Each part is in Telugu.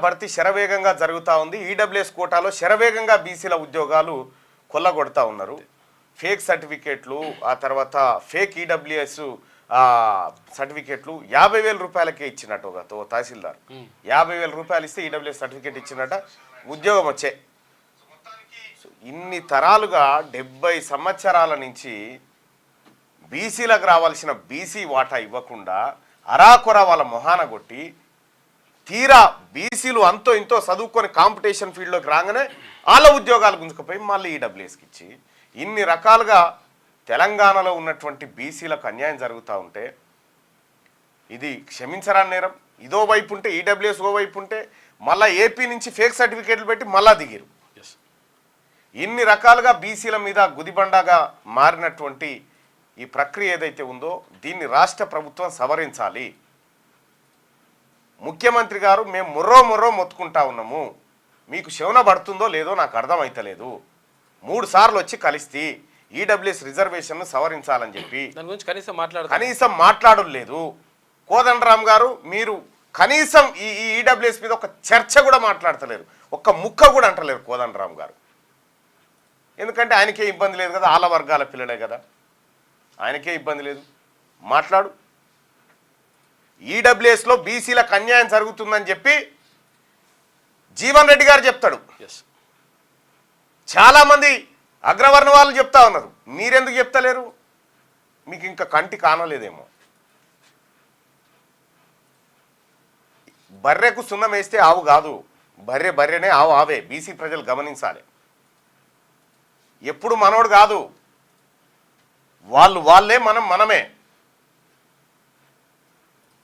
భర్తీ శరవేగంగా జరుగుతూ ఉంది. ఈడబ్ల్యూఎస్ కోటాలో శరవేగంగా బీసీల ఉద్యోగాలు కొల్లగొడతా ఉన్నారు. ఫేక్ సర్టిఫికేట్లు, ఆ తర్వాత ఫేక్ ఈడబ్ల్యూఎస్ సర్టిఫికేట్లు 50,000 రూపాయలకే ఇచ్చినట్టు ఒక తహసీల్దార్ 50,000 రూపాయలు ఇస్తే ఈడబ్ల్యూఎస్ సర్టిఫికేట్ ఇచ్చినట్ట ఉద్యోగం వచ్చే. ఇన్ని తరాలుగా 70 సంవత్సరాల నుంచి బీసీలకు రావాల్సిన బీసీ వాటా ఇవ్వకుండా అరాకొర వాళ్ళ మొహాన కొట్టి తీరా బీసీలు అంతో ఇంతో చదువుకొని కాంపిటీషన్ ఫీల్డ్లోకి రాగానే వాళ్ళ ఉద్యోగాలు గుంజుకుపోయి మళ్ళీ ఈడబ్ల్యూఎస్కి ఇచ్చి ఇన్ని రకాలుగా తెలంగాణలో ఉన్నటువంటి బీసీలకు అన్యాయం జరుగుతూ ఉంటే ఇది క్షమించరాని నేరం. ఇదో వైపు ఉంటే ఈడబ్ల్యూఎస్ ఓ వైపు ఉంటే మళ్ళీ ఏపీ నుంచి ఫేక్ సర్టిఫికేట్లు పెట్టి మళ్ళా దిగిరు. ఇన్ని రకాలుగా బీసీల మీద గుదిబండగా మారినటువంటి ఈ ప్రక్రియ ఏదైతే ఉందో దీన్ని రాష్ట్ర ప్రభుత్వం సవరించాలి. ముఖ్యమంత్రి గారు మేము మొర్రో మొత్తుకుంటా ఉన్నాము, మీకు శవన పడుతుందో లేదో నాకు అర్థమైతలేదు, 3 సార్లు వచ్చి కలిస్తే ఈడబ్ల్యూఎస్ రిజర్వేషన్ను సవరించాలని చెప్పి దాని గురించి కనీసం మాట్లాడలేదు. కోదండరామ్ గారు మీరు కనీసం ఈ ఈడబ్ల్యూఎస్ మీద ఒక చర్చ కూడా మాట్లాడతలేరు, ఒక్క ముక్క కూడా అంటలేరు కోదండరామ్ గారు. ఎందుకంటే ఆయనకే ఇబ్బంది లేదు కదా, ఆల వర్గాల పిల్లలే కదా, ఆయనకే ఇబ్బంది లేదు. మాట్లాడు. ఈడబ్ల్యూఎస్లో బీసీలకు అన్యాయం జరుగుతుందని చెప్పి జీవన్ రెడ్డి గారు చెప్తాడు, చాలామంది అగ్రవర్ణ వాళ్ళు చెప్తా ఉన్నారు, మీరెందుకు చెప్తలేరు? మీకు ఇంకా కంటి కానలేదేమో. బర్రెకు సున్నం వేస్తే ఆవు కాదు, బర్రెనే, ఆవు ఆవే. బీసీ ప్రజలు గమనించాలి. ఎప్పుడు మనోడు కాదు, వాళ్ళే మనమే.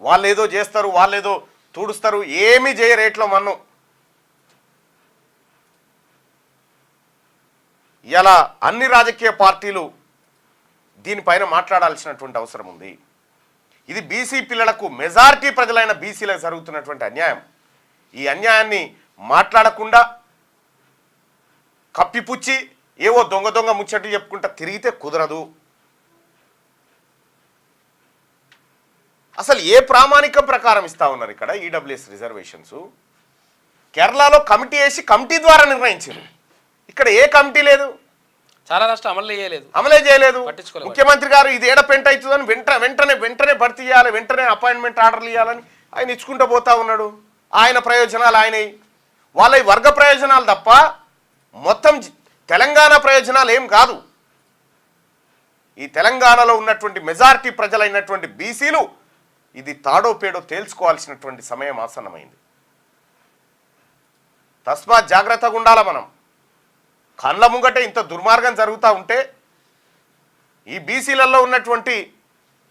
వాళ్ళు ఏదో చేస్తారు, వాళ్ళేదో తుడుస్తారు, ఏమీ చేయ రేట్లో మనం. ఇలా అన్ని రాజకీయ పార్టీలు దీనిపైన మాట్లాడాల్సినటువంటి అవసరం ఉంది. ఇది బీసీ పిల్లలకు, మెజారిటీ ప్రజలైన బీసీలకు జరుగుతున్నటువంటి అన్యాయం. ఈ అన్యాయాన్ని మాట్లాడకుండా కప్పిపుచ్చి ఏవో దొంగ ముచ్చట్లు చెప్పుకుంటా తిరిగితే కుదరదు. అసలు ఏ ప్రామాణికం ప్రకారం ఇస్తా ఉన్నారు ఇక్కడ ఈడబ్ల్యూఎస్ రిజర్వేషన్స్? కేరళలో కమిటీ వేసి కమిటీ ద్వారా నిర్ణయించారు, ఇక్కడ ఏ కమిటీ లేదు, చాలా రాష్ట్రం అమలే చేయలేదు. ముఖ్యమంత్రి గారు ఇది ఏడ పెంట అవుతుందని వెంటనే భర్తీ చేయాలి, వెంటనే అపాయింట్మెంట్ ఆర్డర్లు ఇవ్వాలని ఆయన ఇచ్చుకుంటూ పోతా ఉన్నాడు. ఆయన ప్రయోజనాలు ఆయనవి, వాళ్ళ వర్గ ప్రయోజనాలు తప్ప మొత్తం తెలంగాణ ప్రయోజనాలు ఏం కాదు. ఈ తెలంగాణలో ఉన్నటువంటి మెజారిటీ ప్రజలైనటువంటి బీసీలు ఇది తాడో పేడో తేల్చుకోవాల్సినటువంటి సమయం ఆసన్నమైంది. తస్మాత్ జాగ్రత్తగా ఉండాల. మనం కళ్ళ ముంగటే ఇంత దుర్మార్గం జరుగుతూ ఉంటే ఈ బీసీలలో ఉన్నటువంటి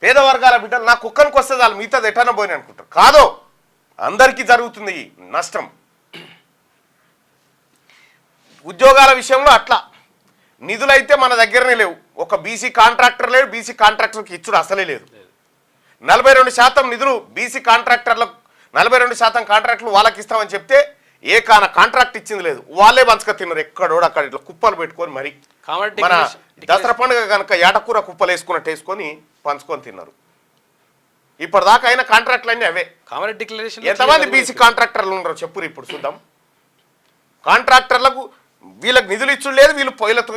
పేద వర్గాల బిడ్డలు నా కుక్కనికి వస్తే చాలు మిగతాది ఎటన్నా పోయిన అనుకుంటారు. కాదో అందరికీ జరుగుతుంది ఈ నష్టం. ఉద్యోగాల విషయంలో అట్లా నిధులైతే మన దగ్గరనే లేవు. ఒక బీసీ కాంట్రాక్టర్ లేడు, బీసీ కాంట్రాక్టర్కి ఇచ్చుడు అసలే లేదు. 42% నిధులు బీసీ కాంట్రాక్టర్లకు, 42% కాంట్రాక్టులు వాళ్ళకి ఇస్తామని చెప్తే కాంట్రాక్ట్ ఇచ్చింది లేదు, వాళ్ళే పంచక తిన్నారు. ఎక్కడోడు అక్కడ ఇట్లా కుప్పలు పెట్టుకొని మరి మన దసరా పండుగ కనుక ఏటకూర కుప్పలు వేసుకున్నట్టు వేసుకొని పంచుకొని తిన్నారు. ఇప్పటిదాకా అయిన కాంట్రాక్ట్లు అన్నీ అవే. ఎంతమంది బీసీ కాంట్రాక్టర్లు ఉన్నారు చెప్పురు ఇప్పుడు చూద్దాం. కాంట్రాక్టర్లకు వీళ్ళకి నిధులు ఇచ్చుడు లేదు, వీళ్ళతో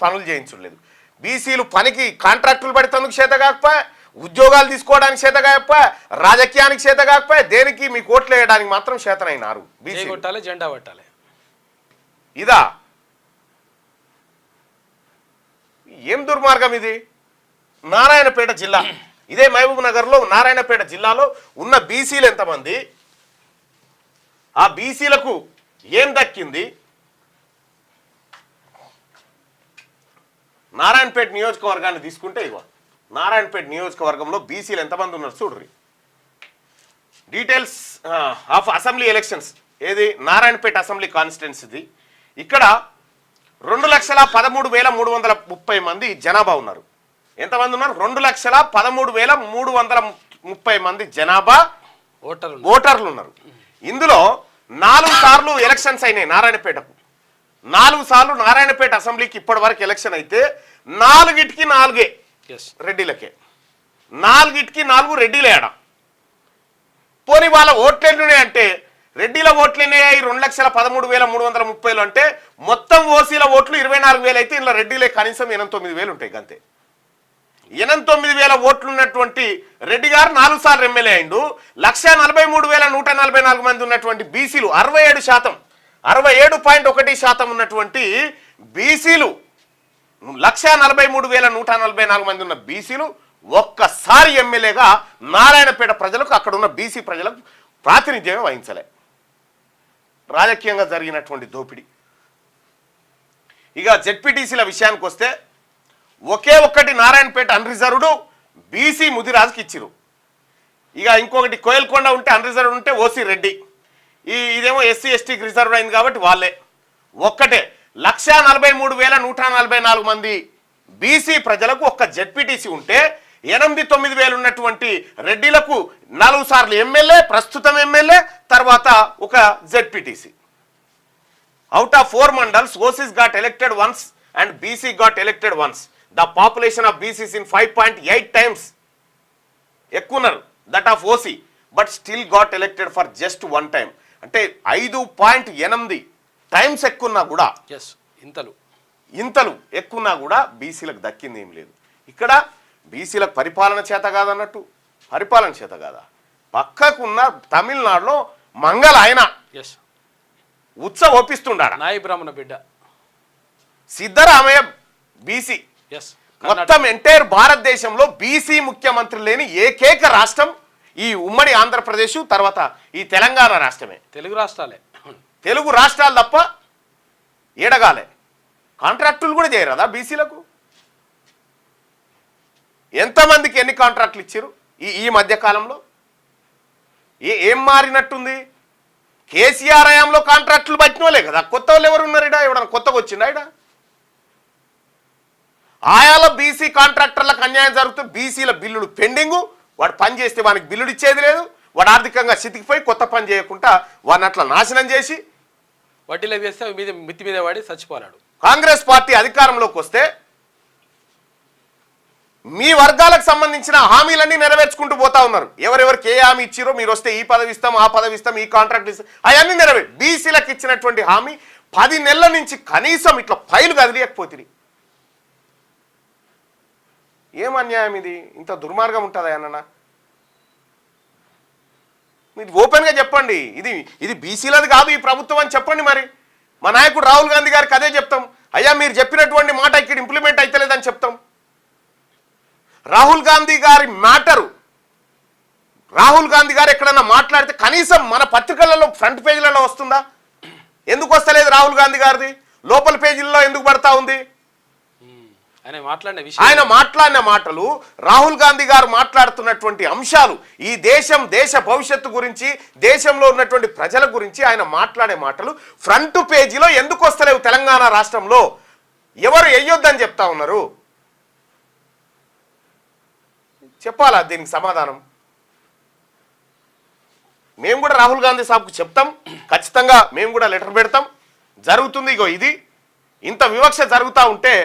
పనులు చేయించుడు లేదు. బీసీలు పనికి కాంట్రాక్టులు పడితేందుకు చేత కాకపోయా, ఉద్యోగాలు తీసుకోవడానికి చేత కాకపోయా, రాజకీయానికి చేత కాకపోయా, దేనికి మీకు ఓట్లు వేయడానికి మాత్రం చేతనైనారు. జెండా పట్టాలి. ఇదా ఏం దుర్మార్గం ఇది? నారాయణపేట జిల్లా, ఇదే మహబూబ్ నగర్లో నారాయణపేట జిల్లాలో ఉన్న బీసీలు ఎంతమంది, ఆ బీసీలకు ఏం దక్కింది? నారాయణపేట నియోజకవర్గాన్ని తీసుకుంటే ఇగో నారాయణపేట నియోజకవర్గంలో బీసీలు ఎంతమంది ఉన్నారు చూడ్రి. డీటెయిల్స్ ఆఫ్ అసెంబ్లీ ఎలక్షన్స్ ఏది నారాయణపేట అసెంబ్లీ కాన్స్టిట్యున్సీది. ఇక్కడ 2,13,330 మంది జనాభా ఉన్నారు. ఎంతమంది ఉన్నారు? 2,13,330 మంది జనాభా ఓటర్లు ఉన్నారు. ఇందులో 4 సార్లు ఎలక్షన్స్ అయినాయి నారాయణపేటకు. 4 సార్లు నారాయణపేట అసెంబ్లీకి ఇప్పటి వరకు ఎలక్షన్ అయితే 4కి 4 రెడ్డిలకే, 4కి 4 రెడ్డిలే ఆడ. పోనీ వాళ్ళ ఓట్లు ఎన్నున్నాయి అంటే రెడ్డిల ఓట్లు ఎన్ని అయ్యాయి? 2,13,330 అంటే మొత్తం ఓసీల ఓట్లు 24,000 అయితే ఇలా రెడ్డిలే కనీసం 89,000 ఉంటాయి అంతే. 89,000 ఓట్లు ఉన్నటువంటి రెడ్డి గారు 4 సార్లు ఎమ్మెల్యే అయిండు. 1,43,144 మంది ఉన్నటువంటి బీసీలు 67%, 67.1% ఉన్నటువంటి బీసీలు, 1,43,144 మంది ఉన్న బీసీలు ఒక్కసారి ఎమ్మెల్యేగా నారాయణపేట ప్రజలకు, అక్కడ ఉన్న బీసీ ప్రజలకు ప్రాతినిధ్యం వహించలే. రాజకీయంగా జరిగినటువంటి దోపిడీ. ఇక జెడ్పీటీసీల విషయానికి వస్తే ఒకే ఒక్కటి నారాయణపేట అన్రిజర్వ్డ్ బీసీ ముదిరాజుకి ఇచ్చిరు. ఇక ఇంకొకటి కోయల్కొండ ఉంటే అన్రిజర్వ్డ్ ఉంటే ఓసీ రెడ్డి, ఇదేమో ఎస్సీ ఎస్టీకి రిజర్వ్ అయింది కాబట్టి వాళ్ళే. ఒక్కటే 1,43,144 మంది బీసీ ప్రజలకు ఒక్క జెడ్పీటీసీ ఉంటే 8-9 ఉన్నటువంటి రెడ్డిలకు 4 సార్లు ఎమ్మెల్యే, ప్రస్తుతం ఎమ్మెల్యే, తర్వాత ఒక ZPTC. Out of 4 mandals OCs got elected once and BC got elected once. The population of BCs in 5.8 times ఎక్కున్నారు that of OC, but still got elected for just 1 time. అంటే 5.8 times ఎక్కున్నా కూడా, ఇంతలు ఎక్కున్నా కూడా బీసీలకు దక్కింది ఏం లేదు. ఇక్కడ బీసీలకు పరిపాలన చేత కాదన్నట్టు, పరిపాలన చేత కాదా? పక్కకున్న తమిళనాడులో మంగళ ఆయన ఒప్పిస్తుండాడు, నాయి బ్రాహ్మణ బిడ్డ సిద్ధరామయ్య బీసీ. మొత్తం ఎంటైర్ భారతదేశంలో బీసీ ముఖ్యమంత్రి లేని ఏకైక రాష్ట్రం ఈ ఉమ్మడి ఆంధ్రప్రదేశ్, తర్వాత ఈ తెలంగాణ రాష్ట్రమే. తెలుగు రాష్ట్రాలు తప్ప ఏడగాలే. కాంట్రాక్టులు కూడా చేయరాదా బీసీలకు? ఎంతమందికి ఎన్ని కాంట్రాక్టులు ఇచ్చారు ఈ మధ్య కాలంలో? ఏం మారినట్టుంది? కేసీఆర్ హయాంలో కాంట్రాక్టులు పట్టినోలే కదా, కొత్త వాళ్ళు ఎవరు ఉన్నారు ఇడా? ఎవడన్నా కొత్తగా వచ్చిండా ఇడా? ఆయాల బీసీ కాంట్రాక్టర్లకు అన్యాయం జరుగుతుంది. బీసీల బిల్లులు పెండింగు, వాడు పని చేస్తే వానికి బిల్లులు ఇచ్చేది లేదు, వాడు ఆర్థికంగా చితికిపోయి కొత్త పని చేయకుండా వాడిని అట్లా నాశనం చేసి వడ్డీలో వేస్తే మిత్తి మీద వాడి చచ్చిపోలాడు. కాంగ్రెస్ పార్టీ అధికారంలోకి వస్తే మీ వర్గాలకు సంబంధించిన హామీలన్నీ నెరవేర్చుకుంటూ పోతా ఉన్నారు. ఎవరెవరికి ఏ హామీ ఇచ్చిరో, మీరు వస్తే ఈ పదవి ఇస్తాం, ఆ పదవి ఇస్తాం, ఈ కాంట్రాక్ట్ ఇస్తాం, అవన్నీ నెరవేరు. బీసీలకు ఇచ్చినటువంటి హామీ 10 నెలల నుంచి కనీసం ఇట్లా ఫైలు కదిలియకపోతుంది. ఏం అన్యాయం ఇది? ఇంత దుర్మార్గం ఉంటుందా అన్న? మీరు ఓపెన్గా చెప్పండి, ఇది బీసీలది కాదు ఈ ప్రభుత్వం అని చెప్పండి. మరి మా నాయకుడు రాహుల్ గాంధీ గారికి అదే చెప్తాం. అయ్యా మీరు చెప్పినటువంటి మాట ఇక్కడ ఇంప్లిమెంట్ అవుతలేదని చెప్తాం. రాహుల్ గాంధీ గారి మ్యాటరు, రాహుల్ గాంధీ గారు ఎక్కడన్నా మాట్లాడితే కనీసం మన పత్రికలలో ఫ్రంట్ పేజీలలో వస్తుందా? ఎందుకు వస్తలేదు రాహుల్ గాంధీ గారిది? లోపల పేజీల్లో ఎందుకు పడతా ఉంది? ఆయన మాట్లాడిన మాటలు, రాహుల్ గాంధీ గారు మాట్లాడుతున్నటువంటి అంశాలు, ఈ దేశ భవిష్యత్తు గురించి, దేశంలో ఉన్నటువంటి ప్రజల గురించి ఆయన మాట్లాడే మాటలు ఫ్రంట్ పేజీలో ఎందుకు వస్తలేవు? తెలంగాణ రాష్ట్రంలో ఎవరు వెయ్యొద్దని చెప్తా ఉన్నారు? చెప్పాలా దీనికి సమాధానం? మేము కూడా రాహుల్ గాంధీ సాబ్కు చెప్తాం, ఖచ్చితంగా మేము కూడా లెటర్ పెడతాం. జరుగుతుంది ఇగో ఇది, ఇంత వివక్ష జరుగుతూ ఉంటే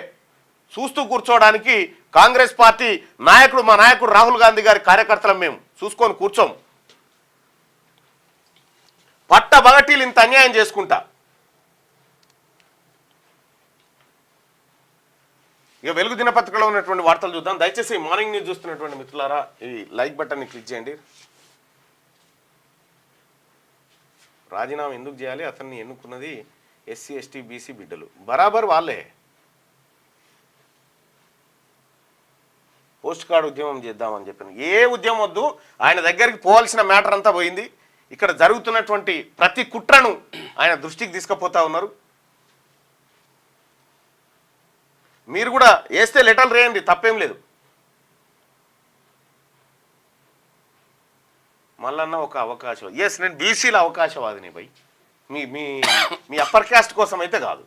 చూస్తూ కూర్చోవడానికి కాంగ్రెస్ పార్టీ నాయకుడు, మా నాయకుడు రాహుల్ గాంధీ గారి కార్యకర్తలం మేము చూసుకొని కూర్చోం. పట్టబగటీలు ఇంత అన్యాయం చేసుకుంటా. ఇక వెలుగు దినపత్రికలో ఉన్నటువంటి వార్తలు చూద్దాం. దయచేసి మార్నింగ్ న్యూస్ చూస్తున్నటువంటి మిత్రులారా ఈ లైక్ బటన్ని క్లిక్ చేయండి. రాజీనామా ఎందుకు చేయాలి? అతన్ని ఎన్నుకున్నది ఎస్సీ ఎస్టీ బీసీ బిడ్డలు, బరాబర్ వాళ్ళే. పోస్ట్ కార్డు ఉద్యమం చేద్దామని చెప్పాను. ఏ ఉద్యమం వద్దు, ఆయన దగ్గరికి పోవాల్సిన మ్యాటర్ అంతా పోయింది. ఇక్కడ జరుగుతున్నటువంటి ప్రతి కుట్రను ఆయన దృష్టికి తీసుకుపోతా ఉన్నారు. మీరు కూడా వేస్తే లెటర్లు రాయండి, తప్పేం లేదు. మళ్ళన్న ఒక అవకాశం, ఎస్ నేను బీసీల అవకాశవాదిని భయ్, మీ అప్పర్ క్యాస్ట్ కోసం అయితే కాదు.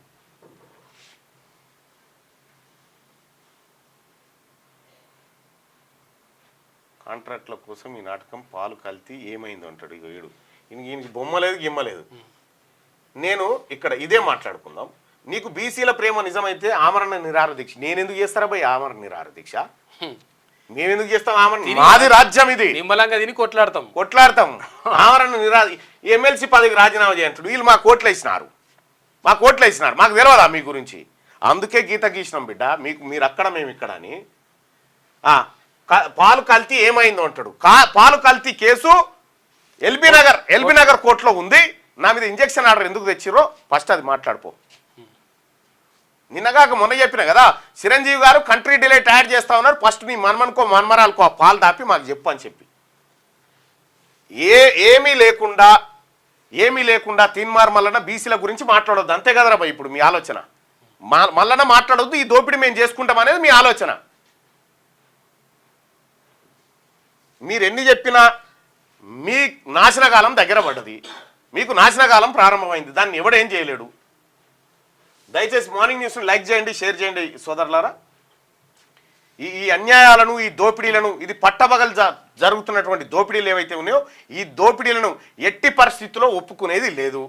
కాంట్రాక్ట్ల కోసం ఈ నాటకం పాలు కల్తీ ఏమైంది అంటాడు. ఇక ఏడు ఈయనకి బొమ్మ లేదు, గిమ్మ లేదు. నేను ఇక్కడ ఇదే మాట్లాడుకుందాం. నీకు బీసీల ప్రేమ నిజమైతే ఆమరణ నిరాహార దీక్ష నేను ఎందుకు చేస్తారా భయ్? ఆమరణ నిరాహార దీక్ష మేమెందుకు చేస్తాం ఆమెను? మాది రాజ్యం ఇది, నిమ్మలంగా తిని కొట్లాడతాం. ఆమెను ఎమ్మెల్సీ పదవికి రాజీనామా చేయంటాడు. వీళ్ళు మా కోట్లు వేసినారు, మాకు తెలియదా మీ గురించి? అందుకే గీత గీసినాం బిడ్డ, మీరు అక్కడ మేము ఇక్కడ అని. పాలు కల్తీ ఏమైందో అంటాడు. పాలు కల్తీ కేసు ఎల్బీ నగర్ కోర్టులో ఉంది. నా మీద ఇంజక్షన్ ఆర్డర్ ఎందుకు తెచ్చిరో ఫస్ట్ అది మాట్లాడిపో. నిన్నగాక మొన్న చెప్పిన కదా, చిరంజీవి గారు కంట్రీ డిలైట్ యాడ్ చేస్తా ఉన్నారు, ఫస్ట్ మీ మన్మరాలకో ఆ పాలు దాపి మాకు చెప్పు అని చెప్పి. ఏమీ లేకుండా తీన్మార్ మల్లన్న బీసీల గురించి మాట్లాడొద్దు, అంతే కదరా భయ్ ఇప్పుడు మీ ఆలోచన. మల్లన్న మాట్లాడొద్దు, ఈ దోపిడీ మేము చేసుకుంటాం అనేది మీ ఆలోచన. మీరు ఎన్ని చెప్పినా మీ నాశనకాలం దగ్గర పడ్డది, మీకు నాశనకాలం ప్రారంభమైంది, దాన్ని ఎవడేం చేయలేడు. దయచేసి మార్నింగ్ న్యూస్ను లైక్ చేయండి, షేర్ చేయండి సోదరులారా. ఈ అన్యాయాలను, ఈ దోపిడీలను, ఇది పట్టబగలు జరుగుతున్నటువంటి దోపిడీలు ఏవైతే ఉన్నాయో ఈ దోపిడీలను ఎట్టి పరిస్థితుల్లో ఒప్పుకునేది లేదు.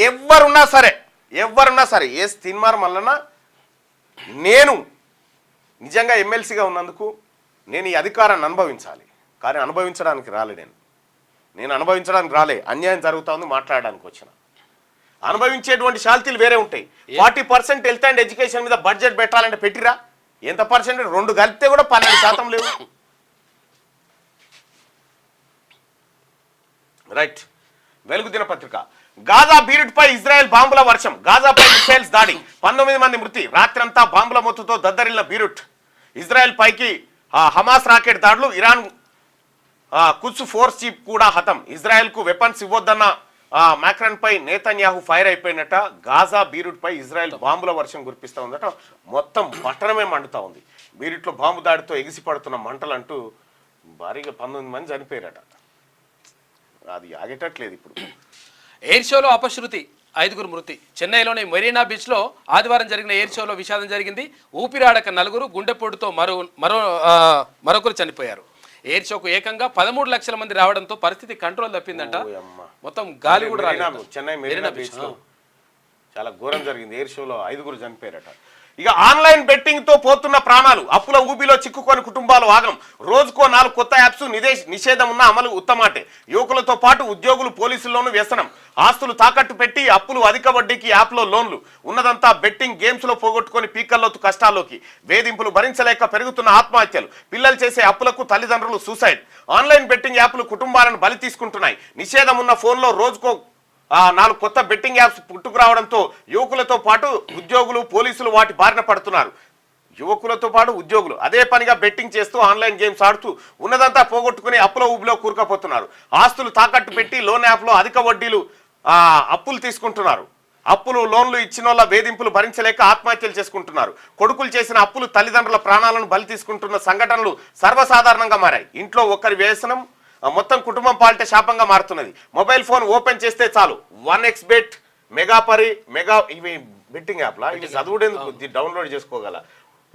ఎవరున్నా సరే తీన్మార్ మల్లన్న, నేను నిజంగా ఎమ్మెల్సీగా ఉన్నందుకు నేను ఈ అధికారాన్ని అనుభవించాలి, కానీ అనుభవించడానికి నేను అనుభవించడానికి రాలే. అన్యాయం జరుగుతా ఉంది, మాట్లాడడానికి వచ్చిన. అనుభవించేటువంటి శాల్తీలు వేరే ఉంటాయి. 40% హెల్త్ అండ్ ఎడ్యుకేషన్ మీద బడ్జెట్ పెట్టాలంటే పెట్టిరా? ఎంత పర్సెంట్? 2 కలిపితే కూడా 12% లేవు. రైట్. వెలుగు దినపత్రిక. గాజా బీరుట్పై ఇజ్రాయెల్ బాంబుల వర్షం, గాజాపై మిసైల్స్ దాడి, 19 మంది మృతి, రాత్రంతా బాంబుల మొత్తుతో దద్దరిల్లిన బీరుట్. ఇజ్రాయెల్ పైకి హమాస్ రాకెట్ దాడులు, ఇరాన్ కుడ్స్ ఫోర్స్ చీఫ్ కూడా హతం. ఇజ్రాయెల్కు వెపన్స్ ఇవ్వొద్దన్న మాక్రాన్ పై నేతన్యాహు ఫైర్ అయిపోయినట్ట. గాజా బీరుట్ పై ఇజ్రాయెల్ బాంబుల వర్షం కురిపిస్తూ ఉందట. మొత్తం పట్టణమే మండుతూ ఉంది. బీరుట్లో బాంబు దాడితో ఎగిసిపడుతున్న మంటలంటూ భారీగా 19 మంది చనిపోయారట. అది ఆగేటట్లేదు ఇప్పుడు. ఎయిర్ షోలో అపశృతి, 5 మృతి. చెన్నైలోని మెరీనా బీచ్లో ఆదివారం జరిగిన ఎయిర్ షోలో విషాదం జరిగింది. ఊపిరాడక 4, గుండెపోటుతో మరొకరు చనిపోయారు. ఎయిర్ షోకు ఏకంగా 13 లక్షల మంది రావడంతో పరిస్థితి కంట్రోల్ తప్పిందంట. మొత్తం గాలి కూడా రాలేదు. చెన్నై మెరీనా బీచ్ లో చాలా ఘోరం జరిగింది. ఎయిర్ షోలో 5 చనిపోయారట. ఇక ఆన్లైన్ బెట్టింగ్ తో పోతున్న ప్రాణాలు, అప్పుల ఊబిలో చిక్కుకొని కుటుంబాలు ఆగం. రోజుకో 4 కొత్త యాప్స్, నిషేధం ఉన్న అమలు ఉత్తమాటే. యువకులతో పాటు ఉద్యోగులు, పోలీసుల్లోనూ వ్యసనం. ఆస్తులు తాకట్టు పెట్టి అప్పులు, అధిక వడ్డీకి యాప్లో లోన్లు. ఉన్నదంతా బెట్టింగ్ గేమ్స్ లో పోగొట్టుకొని పీకల్లోతు కష్టాల్లోకి. వేధింపులు భరించలేక పెరుగుతున్న ఆత్మహత్యలు, పిల్లలు చేసే అప్పులకు తల్లిదండ్రులు సూసైడ్. ఆన్లైన్ బెట్టింగ్ యాప్లు కుటుంబాలను బలి తీసుకుంటున్నాయి. నిషేధం ఉన్న ఫోన్లో రోజుకో 4 కొత్త బెట్టింగ్ యాప్స్ పుట్టుకురావడంతో యువకులతో పాటు ఉద్యోగులు, పోలీసులు వాటి బారిన పడుతున్నారు. యువకులతో పాటు ఉద్యోగులు అదే పనిగా బెట్టింగ్ చేస్తూ ఆన్లైన్ గేమ్స్ ఆడుతూ ఉన్నదంతా పోగొట్టుకుని అప్పుల ఊబిలో కూరుకుపోతున్నారు. ఆస్తులు తాకట్టు పెట్టి లోన్ యాప్లో అధిక వడ్డీలు అప్పులు తీసుకుంటున్నారు. అప్పులు, లోన్లు ఇచ్చిన వాళ్ళ వేధింపులు భరించలేక ఆత్మహత్యలు చేసుకుంటున్నారు. కొడుకులు చేసిన అప్పులు తల్లిదండ్రుల ప్రాణాలను బలి తీసుకుంటున్న సంఘటనలు సర్వసాధారణంగా మారాయి. ఇంట్లో ఒకరి వ్యసనం మొత్తం కుటుంబం పాలిట శాపంగా మారుతున్నది. మొబైల్ ఫోన్ ఓపెన్ చేస్తే చాలు 1xBet, మెగా ఇవి బెట్టింగ్ యాప్లా, ఇవి చదువుడేందుకు డౌన్లోడ్ చేసుకోగల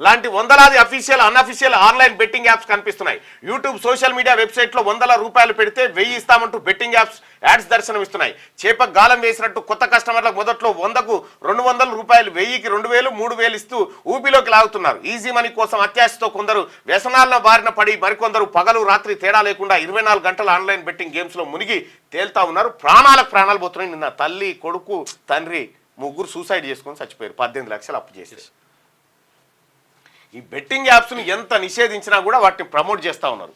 లాంటి వందలాది official, unofficial online betting apps కనిపిస్తున్నాయి. యూట్యూబ్, సోషల్ మీడియా వెబ్సైట్లో ₹100 పెడితే 1000 ఇస్తామంటూ బెట్టింగ్ యాప్స్ యాడ్స్ దర్శనమిస్తున్నాయి. చేపకు గాలం వేసినట్టు కొత్త కస్టమర్లకు మొదట్లో 100కు ₹200, 1000కి 2000, 3000 ఇస్తూ ఊపిలోకి లాగుతున్నారు. ఈజీ మనీ కోసం అత్యాశతో కొందరు వ్యసనాల బారిన పడి మరికొందరు పగలు రాత్రి తేడా లేకుండా 24 గంటల ఆన్లైన్ బెట్టింగ్ గేమ్స్లో మునిగి తేల్తా ఉన్నారు. ప్రాణాలు పోతున్నాయి. నిన్న తల్లి, కొడుకు, తండ్రి 3 సూసైడ్ చేసుకొని చచ్చిపోయారు. 18 లక్షలు అప్పు చేసేసి. ఈ బెట్టింగ్ యాప్స్ను ఎంత నిషేధించినా కూడా వాటిని ప్రమోట్ చేస్తూ ఉన్నారు.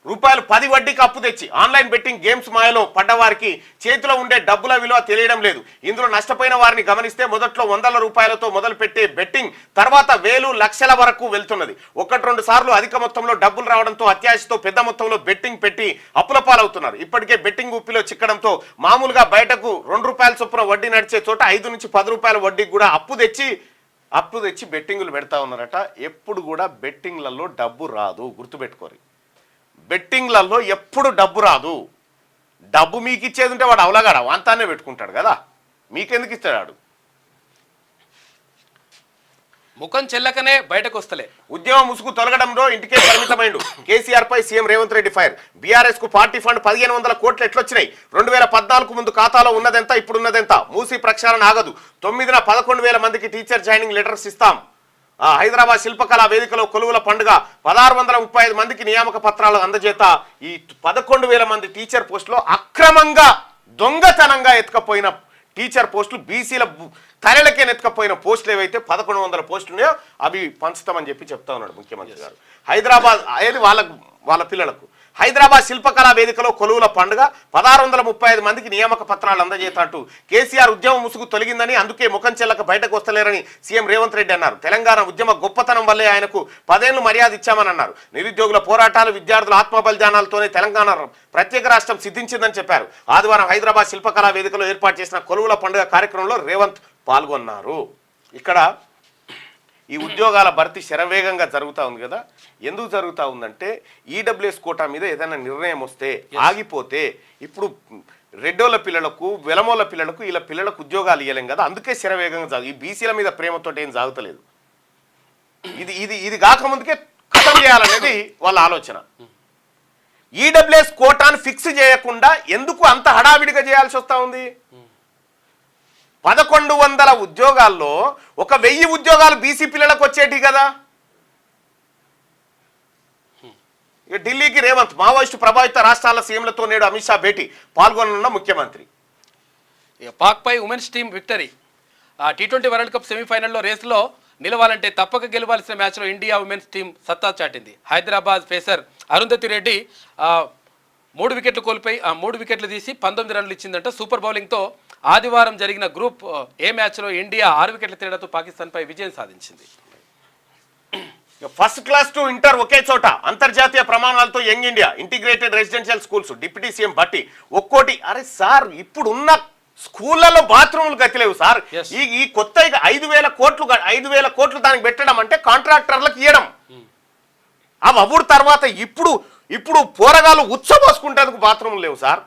₹10 వడ్డీకి అప్పు తెచ్చి ఆన్లైన్ బెట్టింగ్ గేమ్స్ మాయలో పడ్డవారికి చేతిలో ఉండే డబ్బుల విలువ తెలియడం లేదు. ఇందులో నష్టపోయిన వారిని గమనిస్తే మొదట్లో ₹100 మొదలు పెట్టే బెట్టింగ్ తర్వాత 1000, లక్షల వరకు వెళ్తున్నది. 1-2 సార్లు అధిక మొత్తంలో డబ్బులు రావడంతో అత్యాశతో పెద్ద మొత్తంలో బెట్టింగ్ పెట్టి అప్పుల పాలవుతున్నారు. ఇప్పటికే బెట్టింగ్ ఉప్పిలో చిక్కడంతో మామూలుగా బయటకు ₹2 చొప్పున వడ్డీ నడిచే చోట ₹5 నుంచి ₹10 వడ్డీకి కూడా అప్పు తెచ్చి బెట్టింగులు పెడతా ఉన్నారట. ఎప్పుడు కూడా బెట్టింగ్లలో డబ్బు రాదు, గుర్తుపెట్టుకోరు. బెట్టింగ్లలో ఎప్పుడు డబ్బు రాదు. డబ్బు మీకు ఇచ్చేది ఉంటే వాడు అవలగాడ వాంతానే పెట్టుకుంటాడు కదా, మీకెందుకు ఇస్తాడు? ముఖం చెల్లకనే బయటకు వస్తలే. ఉద్యమం ముసుగు తొలగడంలో ఇంటికే పరిమితమైండు. కేసీఆర్ పై సీఎం రేవంత్ రెడ్డి ఫైర్. బీఆర్ఎస్ కు పార్టీ ఫండ్ 1500 కోట్లు ఎట్లొచ్చినాయి? 2014 ముందు ఖాతాలో ఉన్నదెంత, ఇప్పుడున్నదెంత? మూసీ ప్రక్షాళన ఆగదు. 9న 11,000 మందికి టీచర్ జాయినింగ్ లెటర్స్ ఇస్తాం. హైదరాబాద్ శిల్పకళా వేదికలో కొలువుల పండుగ 1635 మందికి నియామక పత్రాలు అందజేత ఈ 11,000 మంది టీచర్ పోస్టులో అక్రమంగా దొంగతనంగా ఎత్తుకపోయిన టీచర్ పోస్టులు బీసీల తరలకే ఎత్తుకపోయిన పోస్టులు ఏవైతే 1100 పోస్టులు ఉన్నాయో అవి పంచుతామని చెప్తా ఉన్నాడు ముఖ్యమంత్రి గారు. హైదరాబాద్ ఏది వాళ్ళ పిల్లలకు హైదరాబాద్ శిల్పకళా వేదికలో కొలువుల పండుగ 1635 మందికి నియామక పత్రాలు అందజేత అంటూ కేసీఆర్ ఉద్యమ ముసుగు తొలగిందని అందుకే ముఖం చెల్లక బయటకు వస్తలేరని సీఎం రేవంత్ రెడ్డి అన్నారు. తెలంగాణ ఉద్యమ గొప్పతనం వల్లే ఆయనకు 10 ఏళ్లు మర్యాద ఇచ్చామని అన్నారు. నిరుద్యోగుల పోరాటాలు విద్యార్థుల ఆత్మ బలిదానాలతోనే తెలంగాణ ప్రత్యేక రాష్ట్రం సిద్ధించిందని చెప్పారు. ఆదివారం హైదరాబాద్ శిల్పకళా వేదికలో ఏర్పాటు చేసిన కొలువుల పండుగ కార్యక్రమంలో రేవంత్ పాల్గొన్నారు. ఇక్కడ ఈ ఉద్యోగాల భర్తీ శరవేగంగా జరుగుతూ ఉంది కదా. ఎందుకు జరుగుతూ ఉందంటే ఈడబ్ల్యూఎస్ కోటా మీద ఏదైనా నిర్ణయం వస్తే ఆగిపోతే ఇప్పుడు రెడ్డోళ్ళ పిల్లలకు వెలమోళ్ళ పిల్లలకు ఇలా పిల్లలకు ఉద్యోగాలు ఇవ్వలేం కదా, అందుకే శరవేగంగా ఈ బీసీల మీద ప్రేమతో ఏం సాగుతలేదు. ఇది కాకముందుకే ఖతం చేయాలనేది వాళ్ళ ఆలోచన. ఈడబ్ల్యూఎస్ కోటాను ఫిక్స్ చేయకుండా ఎందుకు అంత హడావిడిగా చేయాల్సి వస్తూ ఉంది? 1100 ఉద్యోగాల్లో 1000 ఉద్యోగాలు బీసీ పిల్లలకు వచ్చేటి కదా. ఢిల్లీకి రేవంత్ మావోయిస్టు ప్రభావిత రాష్ట్రాల సీఎంలతో నేడు అమిత్ షా భేటీ పాల్గొననున్న ముఖ్యమంత్రి. పాక్పై women's team victory. T20 world cup సెమీఫైనల్లో రేసులో నిలవాలంటే తప్పక గెలవాల్సిన మ్యాచ్లో ఇండియా ఉమెన్స్ టీం సత్తా చాటింది. హైదరాబాద్ పేసర్ అరుంధతి రెడ్డి 3 వికెట్లు కోల్పోయి 3 వికెట్లు తీసి 19 రన్లు ఇచ్చిందంట. సూపర్ బౌలింగ్తో ఆదివారం జరిగిన గ్రూప్ ఏ మ్యాచ్లో ఇండియా 6 వికెట్ల తేడాతో పాకిస్తాన్పై విజయం సాధించింది. ఫస్ట్ క్లాస్ టు ఇంటర్ ఒకే చోట అంతర్జాతీయ ప్రమాణాలతో young India integrated residential schools. Deputy CM Bhatti ఒక్కోటి అరే సార్ ఇప్పుడున్న స్కూళ్ళలో బాత్రూములు గతిలేవు సార్. ఈ కొత్త 5,000 కోట్లు దానికి పెట్టడం అంటే కాంట్రాక్టర్లకు ఇవ్వడం. అప్పుడు తర్వాత ఇప్పుడు పోరగాలు ఉచ్చబోసుకుంటేందుకు బాత్రూములు లేవు సార్.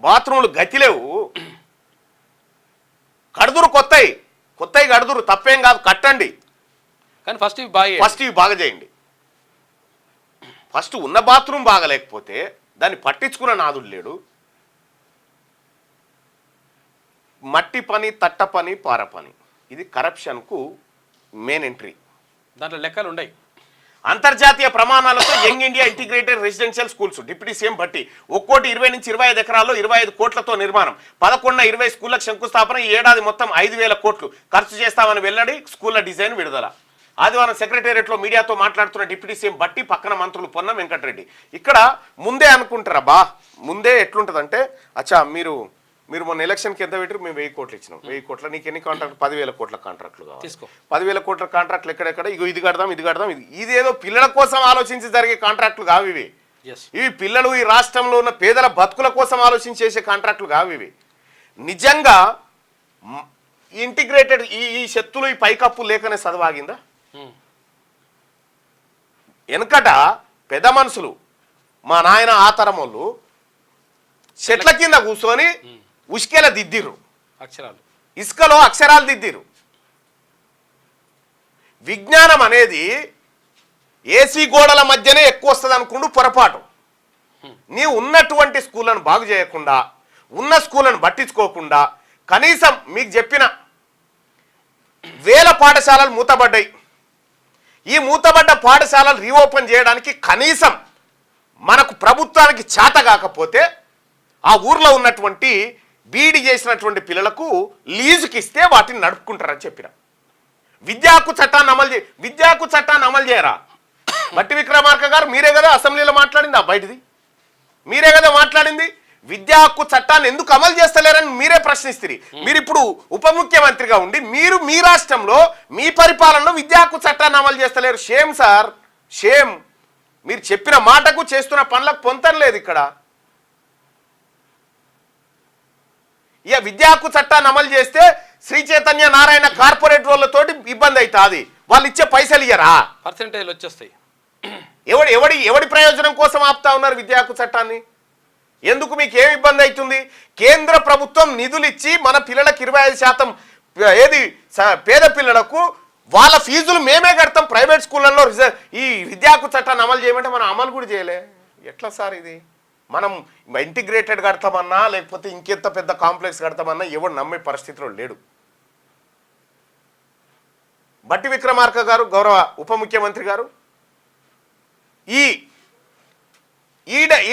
బాత్రూములు గతిలేవు. కడుదురు కొత్తవి కడుదురు తప్పేం కాదు, కట్టండి. కానీ ఫస్ట్ ఇవి బాగా చేయండి. ఫస్ట్ ఉన్న బాత్రూమ్ బాగలేకపోతే దాన్ని పట్టించుకున్న నాదుడు లేడు. మట్టి పని, తట్ట పని, పార పని, ఇది కరప్షన్కు మెయిన్ ఎంట్రీ. దాంట్లో లెక్కలు ఉన్నాయి. అంతర్జాతీయ ప్రమాణాలతో young India integrated residential schools. Deputy CM Bhatti ఒక్కోటి 20 నుంచి 25 ఎకరాల్లో 25 కోట్లతో నిర్మాణం. 11 20 స్కూళ్లకు శంకుస్థాపన. ఈ ఏడాది మొత్తం 5,000 కోట్లు ఖర్చు చేస్తామని వెల్లడి. స్కూళ్ల డిజైన్ విడుదల. ఆదివారం సెక్రటేరియట్లో మీడియాతో మాట్లాడుతున్న డిప్యూటీ సీఎం భట్టి పక్కన మంత్రులు పొన్నం వెంకటరెడ్డి. ఇక్కడ ముందే అనుకుంటారా ముందే ఎట్లుంటుందంటే అచ్చా మీరు మొన్న ఎలక్షన్కి ఎంత పెట్టారు? మేము 1000 కోట్లు ఇచ్చినాం. 1000 కోట్ల నీకు ఎన్ని కాంట్రాక్ట్? 10,000 కోట్ల కాంట్రాక్ట్లు కావాలి. 10,000 కోట్ల కాంట్రాక్ట్లు ఎక్కడెక్కడ? ఇది కడదాం. ఇదేదో పిల్లల కోసం ఆలోచించి జరిగే కాంట్రాక్ట్లు కావు ఇవి. ఇవి పిల్లలు ఈ రాష్ట్రంలో ఉన్న పేదల బతుకుల కోసం ఆలోచించి చేసే కాంట్రాక్ట్లు కావు ఇవి. నిజంగా ఇంటిగ్రేటెడ్ ఈ శక్తులు ఈ పైకప్పు లేకనే చదవాగిందా? వెనకట పెద్ద మనుషులు మా నాయన ఆతరం వాళ్ళు చెట్ల కింద కూర్చొని ఉష్కెల దిద్దిరు, ఇసుకలో అక్షరాలు దిద్దిరు. విజ్ఞానం అనేది ఏసీ గోడల మధ్యనే ఎక్కువ వస్తుంది అనుకుంటూ పొరపాటు. నీవు ఉన్నటువంటి స్కూళ్ళను బాగు చేయకుండా, ఉన్న స్కూళ్ళను పట్టించుకోకుండా, కనీసం మీకు చెప్పిన 1000 పాఠశాలలు మూతబడ్డాయి. ఈ మూతబడ్డ పాఠశాలలు రీఓపెన్ చేయడానికి కనీసం మనకు ప్రభుత్వానికి చేత కాకపోతే ఆ ఊర్లో ఉన్నటువంటి బీఈడీ చేసినటువంటి పిల్లలకు లీజుకి ఇస్తే వాటిని నడుపుకుంటారని చెప్పిన. విద్యా హక్కు చట్టాన్ని అమలు చేయరా? బట్టి విక్రమార్క గారు మీరే కదా అసెంబ్లీలో మాట్లాడింది. బయటిది మీరే కదా మాట్లాడింది. విద్యా హక్కు చట్టాన్ని ఎందుకు అమలు చేస్తలేరని మీరే ప్రశ్నిస్తారు. మీరు ఇప్పుడు ఉప ముఖ్యమంత్రిగా ఉండి మీ రాష్ట్రంలో మీ పరిపాలనలో విద్యా హక్కు చట్టాన్ని అమలు చేస్తలేరు. Shame sir, shame. మీరు చెప్పిన మాటకు చేస్తున్న పనులకు పొంతం లేదు ఇక్కడ. ఇక విద్యా హక్కు చట్టాన్ని అమలు చేస్తే శ్రీ చైతన్య నారాయణ కార్పొరేట్ వాళ్ళతోటి ఇబ్బంది అవుతుంది. వాళ్ళు ఇచ్చే పైసలు ఇయ్యరా? పర్సెంటేజ్లు వచ్చేస్తాయి. ఎవడి ప్రయోజనం కోసం ఆపుతా ఉన్నారు విద్యా హక్కు చట్టాన్ని? ఎందుకు మీకు ఏమి ఇబ్బంది అవుతుంది? కేంద్ర ప్రభుత్వం నిధులు ఇచ్చి మన పిల్లలకు 25% ఏది పేద పిల్లలకు వాళ్ళ ఫీజులు మేమే కడతాం. ప్రైవేట్ స్కూళ్ళల్లో ఈ విద్యా హక్కు చట్టాన్ని అమలు చేయమంటే మనం అమలు కూడా చేయలే. ఎట్లా సార్ ఇది? మనం ఇంటిగ్రేటెడ్ కడతామన్నా లేకపోతే ఇంకెంత పెద్ద కాంప్లెక్స్ కడతామన్నా ఎవడు నమ్మే పరిస్థితిలో లేడు. బట్టి విక్రమార్క గారు, గౌరవ ఉప ముఖ్యమంత్రి గారు, ఈ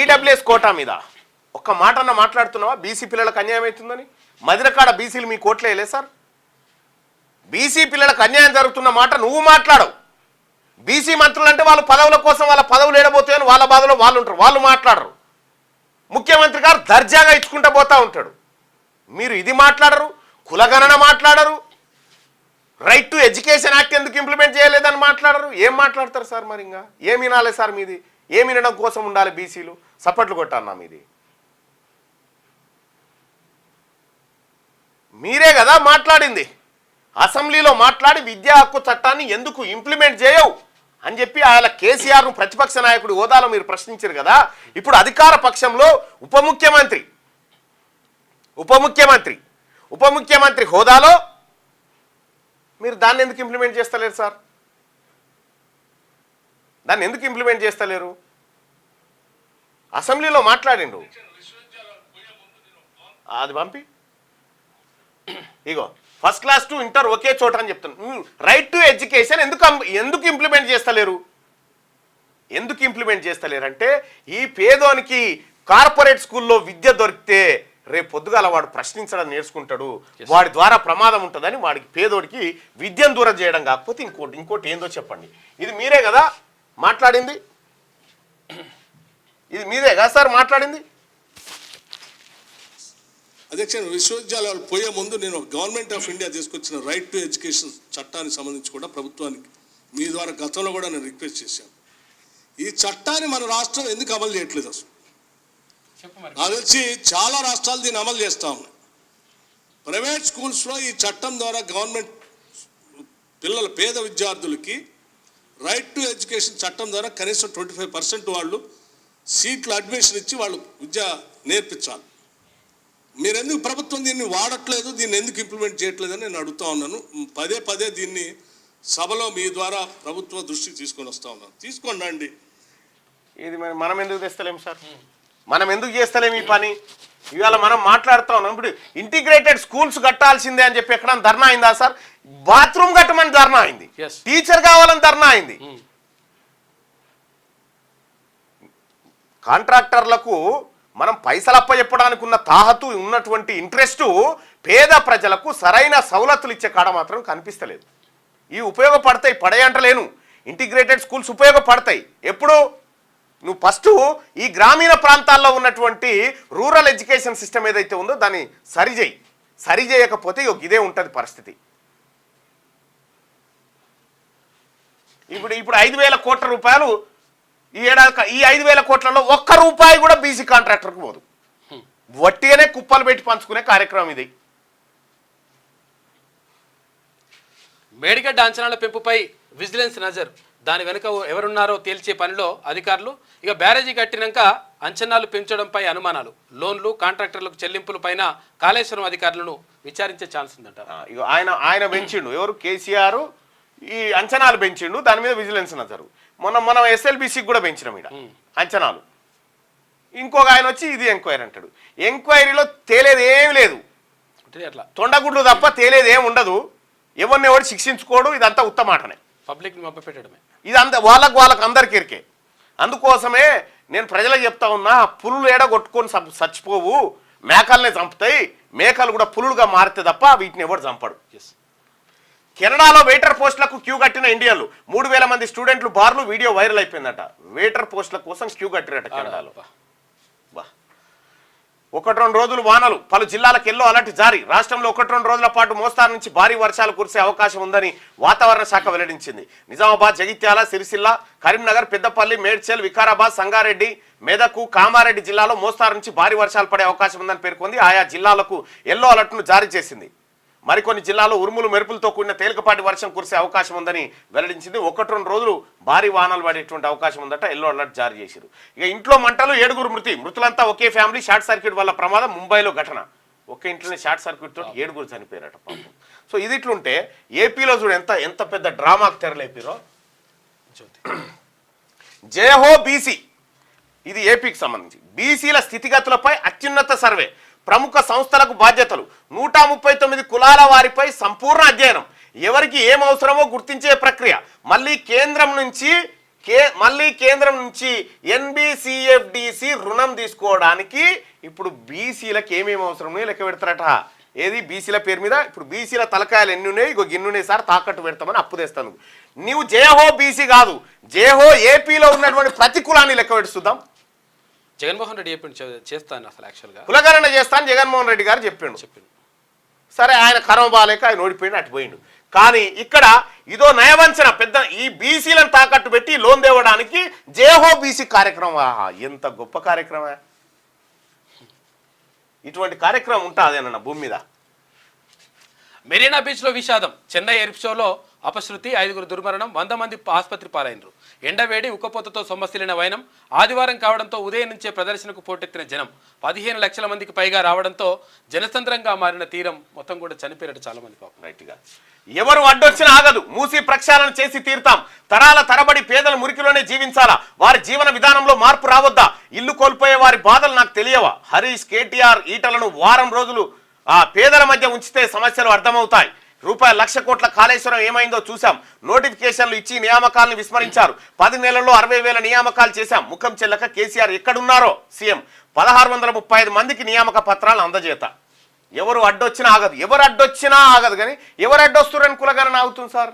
ఈడబ్ల్యూఎస్ కోటా మీద ఒక్క మాటన్న మాట్లాడుతున్నావా? బీసీ పిల్లలకు అన్యాయం అవుతుందని మదిరకాడ బీసీలు మీ కోట్లే వేయలే సార్? బీసీ పిల్లలకు అన్యాయం జరుగుతున్న మాట నువ్వు మాట్లాడవు. బీసీ మంత్రులు అంటే వాళ్ళు పదవుల కోసం వాళ్ళ పదవులు ఏడబోతాయని వాళ్ళ బాధలో వాళ్ళు ఉంటారు, వాళ్ళు మాట్లాడరు. ముఖ్యమంత్రి గారు దర్జాగా ఇచ్చుకుంటూ పోతా ఉంటాడు. మీరు ఇది మాట్లాడరు, కులగణన మాట్లాడరు, రైట్ టు ఎడ్యుకేషన్ యాక్ట్ ఎందుకు ఇంప్లిమెంట్ చేయలేదని మాట్లాడరు. ఏం మాట్లాడతారు సార్? మరి ఇంకా ఏం వినాలి సార్? మీది ఏం వినడం కోసం ఉండాలి? బీసీలు సపట్లు కొట్టన్నా మీది. మీరే కదా మాట్లాడింది, అసెంబ్లీలో మాట్లాడి విద్యా హక్కు చట్టాన్ని ఎందుకు ఇంప్లిమెంట్ చేయవు అని చెప్పి ఆయన కేసీఆర్ను ప్రతిపక్ష నాయకుడి హోదాలో మీరు ప్రశ్నించారు కదా. ఇప్పుడు అధికార పక్షంలో ఉప ముఖ్యమంత్రి హోదాలో మీరు దాన్ని ఎందుకు ఇంప్లిమెంట్ చేస్తలేరు సార్? దాన్ని ఎందుకు ఇంప్లిమెంట్ చేస్తలేరు? అసెంబ్లీలో మాట్లాడిండు, అది పంపి ఇగో ఫస్ట్ క్లాస్ టు ఇంటర్ ఒకే చోట అని చెప్తాను. రైట్ టు ఎడ్యుకేషన్ ఎందుకు ఇంప్లిమెంట్ చేస్తలేరు? ఎందుకు ఇంప్లిమెంట్ చేస్తలేరు అంటే ఈ పేదోనికి కార్పొరేట్ స్కూల్లో విద్య దొరికితే రేపు పొద్దుగాల వాడు ప్రశ్నించడం నేర్చుకుంటాడు, వాడి ద్వారా ప్రమాదం ఉంటుందని వాడికి పేదోడికి విద్యను దూరం చేయడం కాకపోతే ఇంకోటి ఏందో చెప్పండి. ఇది మీరే కదా మాట్లాడింది? ఇది మీరే కదా సార్ మాట్లాడింది? అధ్యక్ష, విశ్వవిద్యాలయాలు పోయే ముందు నేను గవర్నమెంట్ ఆఫ్ ఇండియా తీసుకొచ్చిన రైట్ టు ఎడ్యుకేషన్ చట్టానికి సంబంధించి కూడా ప్రభుత్వానికి మీ ద్వారా గతంలో కూడా నేను రిక్వెస్ట్ చేశాను. ఈ చట్టాన్ని మన రాష్ట్రం ఎందుకు అమలు చేయట్లేదు? అసలు నాకు తెలిసి చాలా రాష్ట్రాలు దీన్ని అమలు చేస్తూ ఉన్నాయి. ప్రైవేట్ స్కూల్స్లో ఈ చట్టం ద్వారా గవర్నమెంట్ పేద విద్యార్థులకి రైట్ టు ఎడ్యుకేషన్ చట్టం ద్వారా కనీసం 25% వాళ్ళు సీట్లు అడ్మిషన్ ఇచ్చి వాళ్ళు విద్య నేర్పించాలి. మీరెందుకు ప్రభుత్వం దీన్ని వాడట్లేదు, దీన్ని ఎందుకు ఇంప్లిమెంట్ చేయట్లేదని నేను అడుగుతా ఉన్నాను. పదే దీన్ని సభలో మీ ద్వారా ప్రభుత్వ దృష్టికి తీసుకొని వస్తూ ఉన్నాను. తీసుకోండి అండి. ఇది మనం ఎందుకు తెస్తలేం సార్? మనం ఎందుకు చేస్తలేం ఈ పని? ఇవాళ మనం మాట్లాడుతూ ఉన్నాం. ఇప్పుడు ఇంటిగ్రేటెడ్ స్కూల్స్ కట్టాల్సిందే అని చెప్పి ఎక్కడ ధర్నా అయిందా సార్? బాత్రూమ్ కట్టమని ధర్నా అయింది, టీచర్ కావాలని ధర్నా అయింది. కాంట్రాక్టర్లకు మనం పైసలు అప్పచెప్పడానికి ఉన్న తాహతు ఉన్నటువంటి ఇంట్రెస్టు పేద ప్రజలకు సరైన సవలతులు ఇచ్చే కాడ మాత్రం కనిపిస్తలేదు. ఇవి ఉపయోగపడతాయి, పడేయంటలేను. ఇంటిగ్రేటెడ్ స్కూల్స్ ఉపయోగపడతాయి ఎప్పుడు? నువ్వు ఫస్ట్ ఈ గ్రామీణ ప్రాంతాల్లో ఉన్నటువంటి రూరల్ ఎడ్యుకేషన్ సిస్టమ్ ఏదైతే ఉందో దాన్ని సరిచేయకపోతే ఇదే ఉంటుంది పరిస్థితి. ఇప్పుడు 5,000 కోట్ల రూపాయలు ఈ 5,000 కోట్లలో ఒక్క రూపాయి కూడా బీసీ కాంట్రాక్టర్కు పోదు. వట్టిగానే కుప్పలు పెట్టి పంచుకునే కార్యక్రమం ఇది. మేడిగడ్డ అంచనాల పెంపుపై విజిలెన్స్ నజర్, దాని వెనుక ఎవరున్నారో తేల్చే పనిలో అధికారులు. ఇక బ్యారేజీ కట్టినాక అంచనాలు పెంచడంపై అనుమానాలు, లోన్లు కాంట్రాక్టర్లకు చెల్లింపుల పైన కాళేశ్వరం అధికారులను విచారించే ఛాన్స్ ఉందంట. ఇక ఆయన పెంచిండు, ఎవరు? కేసీఆర్ ఈ అంచనాలు పెంచిండు, దాని మీద విజిలెన్స్ నజరు. మనం ఎస్ఎల్బీసీకి కూడా పెంచినాం ఇక్కడ అంచనాలు. ఇంకొక ఆయన వచ్చి ఇది ఎంక్వైరీ అంటాడు. ఎంక్వైరీలో తేలేది ఏమి లేదు, అట్లా తొండగుడ్లు తప్ప తేలేది ఏమి ఉండదు. ఎవరు శిక్షించుకోడు, ఇదంతా ఉత్తమాటనే, పబ్లిక్ని మభ్యపెట్టడమే. ఇది వాళ్ళకు అందరికి ఇరికే. అందుకోసమే నేను ప్రజలకు చెప్తా ఉన్నా, పులులు కొట్టుకొని చచ్చిపోవు, మేకల్నే చంపుతాయి. మేకలు కూడా పులులుగా మారితే తప్ప వీటిని ఎవరు చంపడు. కెనడాలో వెయిటర్ పోస్టులకు క్యూ కట్టిన ఇండియన్లు 3,000 మంది స్టూడెంట్లు బార్లు, వీడియో వైరల్ అయిపోయిందట. వెయిటర్ పోస్టుల కోసం క్యూ కట్టిరట కెనడాలో. 1-2 రోజులు వానలు, పలు జిల్లాలకు ఎల్లో అలర్ట్ జారీ. రాష్ట్రంలో 1-2 రోజుల పాటు మోస్తారు నుంచి భారీ వర్షాలు కురిసే అవకాశం ఉందని వాతావరణ శాఖ వెల్లడించింది. నిజామాబాద్, జగిత్యాల, సిరిసిల్ల, కరీంనగర్, పెద్దపల్లి, మేడ్చల్, వికారాబాద్, సంగారెడ్డి, మెదకు, కామారెడ్డి జిల్లాలో మోస్తారు నుంచి భారీ వర్షాలు పడే అవకాశం ఉందని పేర్కొంది. ఆయా జిల్లాలకు ఎల్లో అలర్ట్ను జారీ చేసింది. మరికొన్ని జిల్లాలో ఉరుములు మెరుపులతో కూడిన తేలికపాటి వర్షం కురిసే అవకాశం ఉందని వెల్లడించింది. 1-2 రోజులు భారీ వానలు పడేటువంటి అవకాశం ఉందట. ఎల్లో అలర్ట్ జారీ చేశారు. ఇక ఇంట్లో మంటలు, 7 మృతి. మృతులంతా ఒకే ఫ్యామిలీ. షార్ట్ సర్క్యూట్ వల్ల ప్రమాదం. ముంబైలో ఘటన. ఒకే ఇంట్లోనే షార్ట్ సర్క్యూట్ తోటి 7 చనిపోయారట పాపం. సో ఇది ఇట్లుంటే ఏపీలో చూడు ఎంత పెద్ద డ్రామాకు తెరలేపారో. జయహో బీసీ, ఇది ఏపీకి సంబంధించి బీసీల స్థితిగతులపై అత్యున్నత సర్వే, ప్రముఖ సంస్థలకు బాధ్యతలు, 139 కులాల వారిపై సంపూర్ణ అధ్యయనం, ఎవరికి ఏం అవసరమో గుర్తించే ప్రక్రియ. మళ్ళీ కేంద్రం నుంచి ఎన్బిసిఎఫ్డిసి రుణం తీసుకోవడానికి ఇప్పుడు బీసీలకు ఏమేమి అవసరం లెక్క పెడతారట. ఏది బీసీల పేరు మీద ఇప్పుడు బీసీల తలకాయలు ఎన్ని ఉన్నాయి, ఇగో గిన్నున్నాయి సార్ తాకట్టు పెడతామని అప్పు తెస్తాను. నువ్వు జేహో బీసీ కాదు, జేహో ఏపీలో ఉన్నటువంటి ప్రతి కులాన్ని లెక్క పెడుస్తుందాం. జగన్మోహన్ రెడ్డి చెప్పిండు చేస్తాను అసలు యాక్చువల్గా కులగణన చేస్తాను జగన్మోహన్ రెడ్డి గారు చెప్పిండు. సరే ఆయన కర్మ బాలేక ఆయన ఓడిపోయిండు, అటు పోయిండు. కానీ ఇక్కడ ఇదో నయవంచన పెద్ద ఈ బీసీలను తాకట్టు పెట్టి లోన్ తేవడానికి జేహో బీసీ కార్యక్రమం. ఎంత గొప్ప కార్యక్రమం! ఇటువంటి కార్యక్రమం ఉంటుందేనన్న భూమి మీద. మెరీనా బీచ్లో విషాదం. చెన్నై ఎయిర్ షోలో అపశృతి, 5గురు దుర్మరణం, 100 మంది ఆసుపత్రి పాలైనరు. ఎండవేడి ఉక్కపోతతో సొమ్మసిల్లిన వైనం. ఆదివారం కావడంతో ఉదయం నుంచే ప్రదర్శనకు పోటెత్తిన జనం. 15 లక్షల మందికి పైగా రావడంతో జనసంద్రంగా మారిన తీరం మొత్తం కూడా చనిపోయారు చాలా మంది పాపం. రైట్గా ఎవరు అడ్డొచ్చినా ఆగదు, మూసి ప్రక్షాళన చేసి తీరుతాం. తరాల తరబడి పేదల మురికిలోనే జీవించాలా? వారి జీవన విధానంలో మార్పు రావద్దా? ఇల్లు కోల్పోయే వారి బాధలు నాకు తెలియవా? హరీష్, కేటీఆర్, ఈటలను వారం రోజులు ఆ పేదల మధ్య ఉంచితే సమస్యలు అర్థమవుతాయి. ₹1,00,000 కోట్ల కాళేశ్వరం ఏమైందో చూసాం. నోటిఫికేషన్లు ఇచ్చి నియామకాలను విస్మరించారు. 10 నెలల్లో 60,000 నియామకాలు చేశాం. ముఖం చెల్లక కేసీఆర్ ఎక్కడున్నారో సీఎం 1635 మందికి నియామక పత్రాలు అందజేత. ఎవరు అడ్డొచ్చినా ఆగదు, ఎవరు అడ్డొచ్చినా ఆగదు. కానీ ఎవరు అడ్డొస్తున్నారని కులగణన ఆగుతుంది సార్.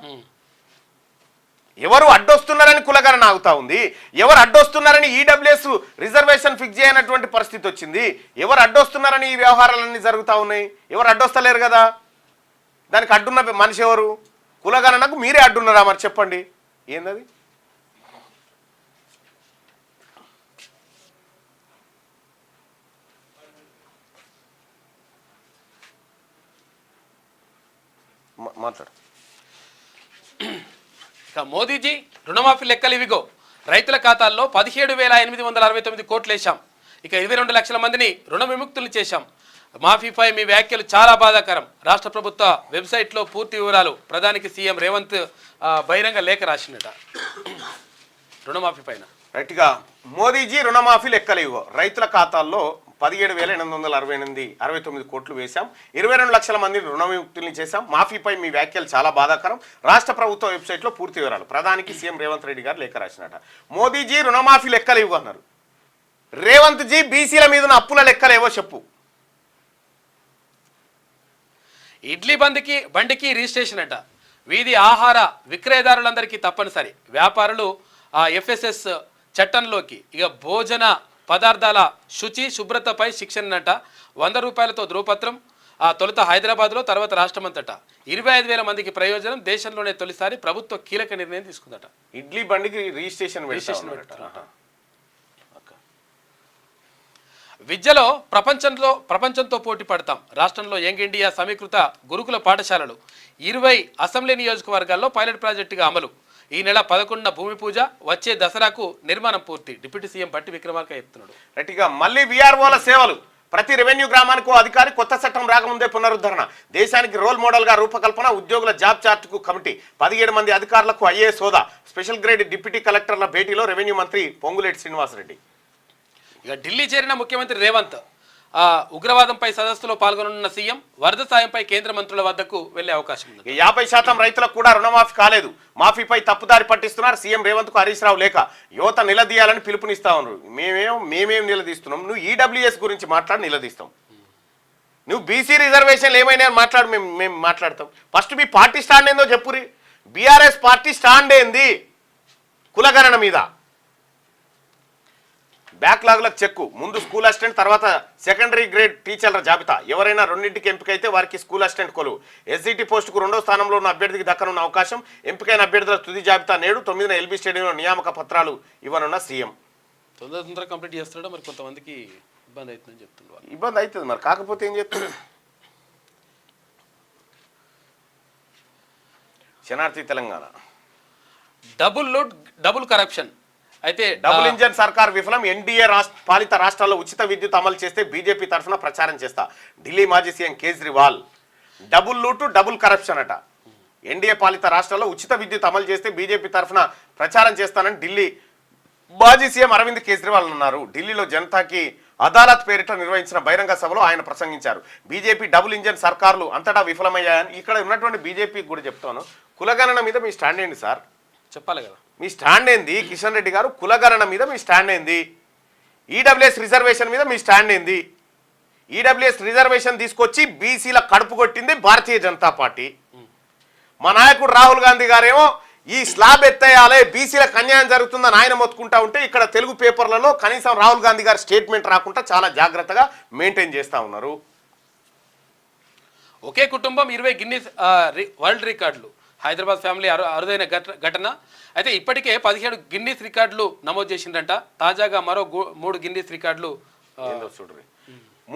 ఎవరు అడ్డొస్తున్నారని కులగణన ఆగుతా ఉంది. ఎవరు అడ్డొస్తున్నారని ఈడబ్ల్యూఎస్ రిజర్వేషన్ ఫిక్స్ చేయనటువంటి పరిస్థితి వచ్చింది. ఎవరు అడ్డొస్తున్నారని ఈ వ్యవహారాలన్నీ జరుగుతూ ఉన్నాయి. ఎవరు అడ్డొస్తలేరు కదా. దానికి అడ్డున్న మనిషి ఎవరు? కులగణనకు మీరే అడ్డున్నారా? మరి చెప్పండి ఏందది? మాట్లాడు. ఇక మోదీజీ రుణమాఫీ లెక్కలు ఇవిగో. రైతుల ఖాతాల్లో 17,869 కోట్లు వేశాం. ఇక 22 లక్షల మందిని రుణ విముక్తులు చేశాం. మాఫీపై మీ వ్యాఖ్యలు చాలా బాధాకరం. రాష్ట్ర ప్రభుత్వ వెబ్సైట్లో పూర్తి వివరాలు. ప్రధానికి సీఎం రేవంత్ బహిరంగ లేఖ రాసినట రుణమాఫీ పైన. రైట్గా మోదీజీ రుణమాఫీ లెక్కలు ఇవ్వ. రైతుల ఖాతాల్లో 17,869 కోట్లు వేశాం. 22 లక్షల మందిని రుణ విముక్తుల్ని చేశాం. మాఫీపై మీ వ్యాఖ్యలు చాలా బాధాకరం. రాష్ట్ర ప్రభుత్వ వెబ్సైట్లో పూర్తి వివరాలు. ప్రధానికి సీఎం రేవంత్ రెడ్డి గారు లేఖ రాసినట. మోదీజీ రుణమాఫీ లెక్కలు ఇవ్వ అన్నారు. రేవంత్ జీ బీసీల మీద ఉన్న అప్పుల లెక్కలేవో చెప్పు. ఇడ్లీ బండికి రిజిస్ట్రేషన్ అట. వీధి ఆహార విక్రయదారులందరికీ తప్పనిసరి. వ్యాపారులు FSS చట్టంలోకి. ఇక భోజన పదార్థాల శుచి శుభ్రతపై శిక్షణట. ₹100తో ధ్రువపత్రం. తొలుత హైదరాబాద్లో, తర్వాత రాష్ట్రమంతటా 25,000 మందికి ప్రయోజనం. దేశంలోనే తొలిసారి ప్రభుత్వ కీలక నిర్ణయం తీసుకుందట. ఇడ్లీ బండికి రిజిస్ట్రేషన్ విద్యలో ప్రపంచంతో పోటీ పడతాం. రాష్ట్రంలో యంగ్ ఇండియా సమీకృత గురుకుల పాఠశాలలు 20 అసెంబ్లీ నియోజకవర్గాల్లో పైలట్ ప్రాజెక్టుగా అమలు. ఈ నెల 11న భూమి పూజ. వచ్చే దసరాకు నిర్మాణం పూర్తి. డిప్యూటీ సీఎం పట్టి విక్రమార్క చెప్తున్నాడు. రైట్గా మళ్ళీ వీఆర్ఓల సేవలు. ప్రతి రెవెన్యూ గ్రామానికి అధికారి. కొత్త చట్టం రాకముందే పునరుద్ధరణ. దేశానికి రోల్ మోడల్గా రూపకల్పన. ఉద్యోగుల జాబ్ చార్ట్కు కమిటీ. 17 మంది అధికారులకు IAS హోదా. స్పెషల్ గ్రేడ్ డిప్యూటీ కలెక్టర్ల భేటీలో రెవెన్యూ మంత్రి పొంగులేటి శ్రీనివాసరెడ్డి. ఇక ఢిల్లీ చేరిన ముఖ్యమంత్రి రేవంత్. ఉగ్రవాదంపై సదస్సులో పాల్గొనున్న సీఎం. వరద సాయంపై కేంద్ర మంత్రుల వద్దకు వెళ్లే అవకాశం ఉంది. 50% రైతులకు కూడా రుణమాఫీ కాలేదు. మాఫీపై తప్పుదారి పట్టిస్తున్నారు. సీఎం రేవంత్ కు హరీష్ రావు లేక. యువత నిలదీయాలని పిలుపునిస్తా ఉన్నారు. మేమేం నిలదీస్తున్నాం? నువ్వు ఈడబ్ల్యూఎస్ గురించి మాట్లాడి నిలదీస్తాం. నువ్వు బీసీ రిజర్వేషన్లు ఏమైనా మాట్లాడు, మేము మాట్లాడతాం. ఫస్ట్ మీ పార్టీ స్టాండ్ ఏందో చెప్పురి. బీఆర్ఎస్ పార్టీ స్టాండ్ ఏంది కులగణన మీద? బ్యాక్లాగ్లకు చెక్కు. ముందు స్కూల్ అసిస్టెంట్, తర్వాత సెకండరీ గ్రేడ్ టీచర్ల జాబితా. ఎవరైనా రెండింటికి ఎంపికైతే వారికి స్కూల్ అసిస్టెంట్ కొలువు. SGT పోస్టుకు 2వ స్థానంలో ఉన్న అభ్యర్థికి దక్కనున్న అవకాశం. ఎంపికైన అభ్యర్థుల తుది జాబితా నేడు. 9న LB స్టేడియంలో నియామక పత్రాలు ఇవ్వనున్న సీఎం. తొందరగా కంప్లీట్ చేస్తాడో మరి కొంతమందికి ఇబ్బంది అవుతుందని చెప్తున్నారు. ఇబ్బంది అవుతుంది మరి, కాకపోతే ఏం చెప్తున్నారు? శనార్థి Telangana. Double loot, double corruption. అయితే డబుల్ ఇంజన్ సర్కార్ విఫలం. ఎన్డీఏ పాలిత రాష్ట్రాల్లో ఉచిత విద్యుత్ అమలు చేస్తే బీజేపీ తరఫున ప్రచారం చేస్తా. ఢిల్లీ మాజీ CM Kejriwal. Double loot, double corruption అట. ఎన్డీఏ పాలిత రాష్ట్రాల్లో ఉచిత విద్యుత్ అమలు చేస్తే బీజేపీ తరఫున ప్రచారం చేస్తానని ఢిల్లీ మాజీ సీఎం అరవింద్ కేజ్రీవాల్ అన్నారు. ఢిల్లీలో జనతాకి అదాలత్ పేరిట నిర్వహించిన బహిరంగ సభలో ఆయన ప్రసంగించారు. బీజేపీ డబుల్ ఇంజన్ సర్కార్లు అంతటా విఫలమయ్యాయని ఇక్కడ ఉన్నటువంటి బీజేపీకి కూడా చెప్తాను. కులగణన మీద మీ స్టాండ్ ఏంటి సార్? చెప్పాలి కదా. మీ స్టాండ్ ఏంది కిషన్ రెడ్డి గారు? కులగణన మీద మీ స్టాండ్ ఏంది? ఈడబ్ల్యూఎస్ రిజర్వేషన్ మీద మీ స్టాండ్ ఏంది? ఈడబ్ల్యూఎస్ రిజర్వేషన్ తీసుకొచ్చి బీసీల కడుపు కొట్టింది భారతీయ జనతా పార్టీ. మా నాయకుడు రాహుల్ గాంధీ గారేమో ఈ స్లాబ్ ఎత్తేయాలి, బీసీలకు అన్యాయం జరుగుతుందని ఆయన మొత్తుకుంటా ఉంటే ఇక్కడ తెలుగు పేపర్లలో కనీసం రాహుల్ గాంధీ గారి స్టేట్మెంట్ రాకుండా చాలా జాగ్రత్తగా మెయింటైన్ చేస్తూ ఉన్నారు. ఒకే కుటుంబం 20 గిన్నీస్ వరల్డ్ రికార్డులు. హైదరాబాద్ ఫ్యామిలీ అరుదైన ఘటన. అయితే ఇప్పటికే 17 గిన్నీస్ రికార్డులు నమోదు చేసిందంట. తాజాగా మరో 3 గిన్నీస్ రికార్డులు. చూడండి,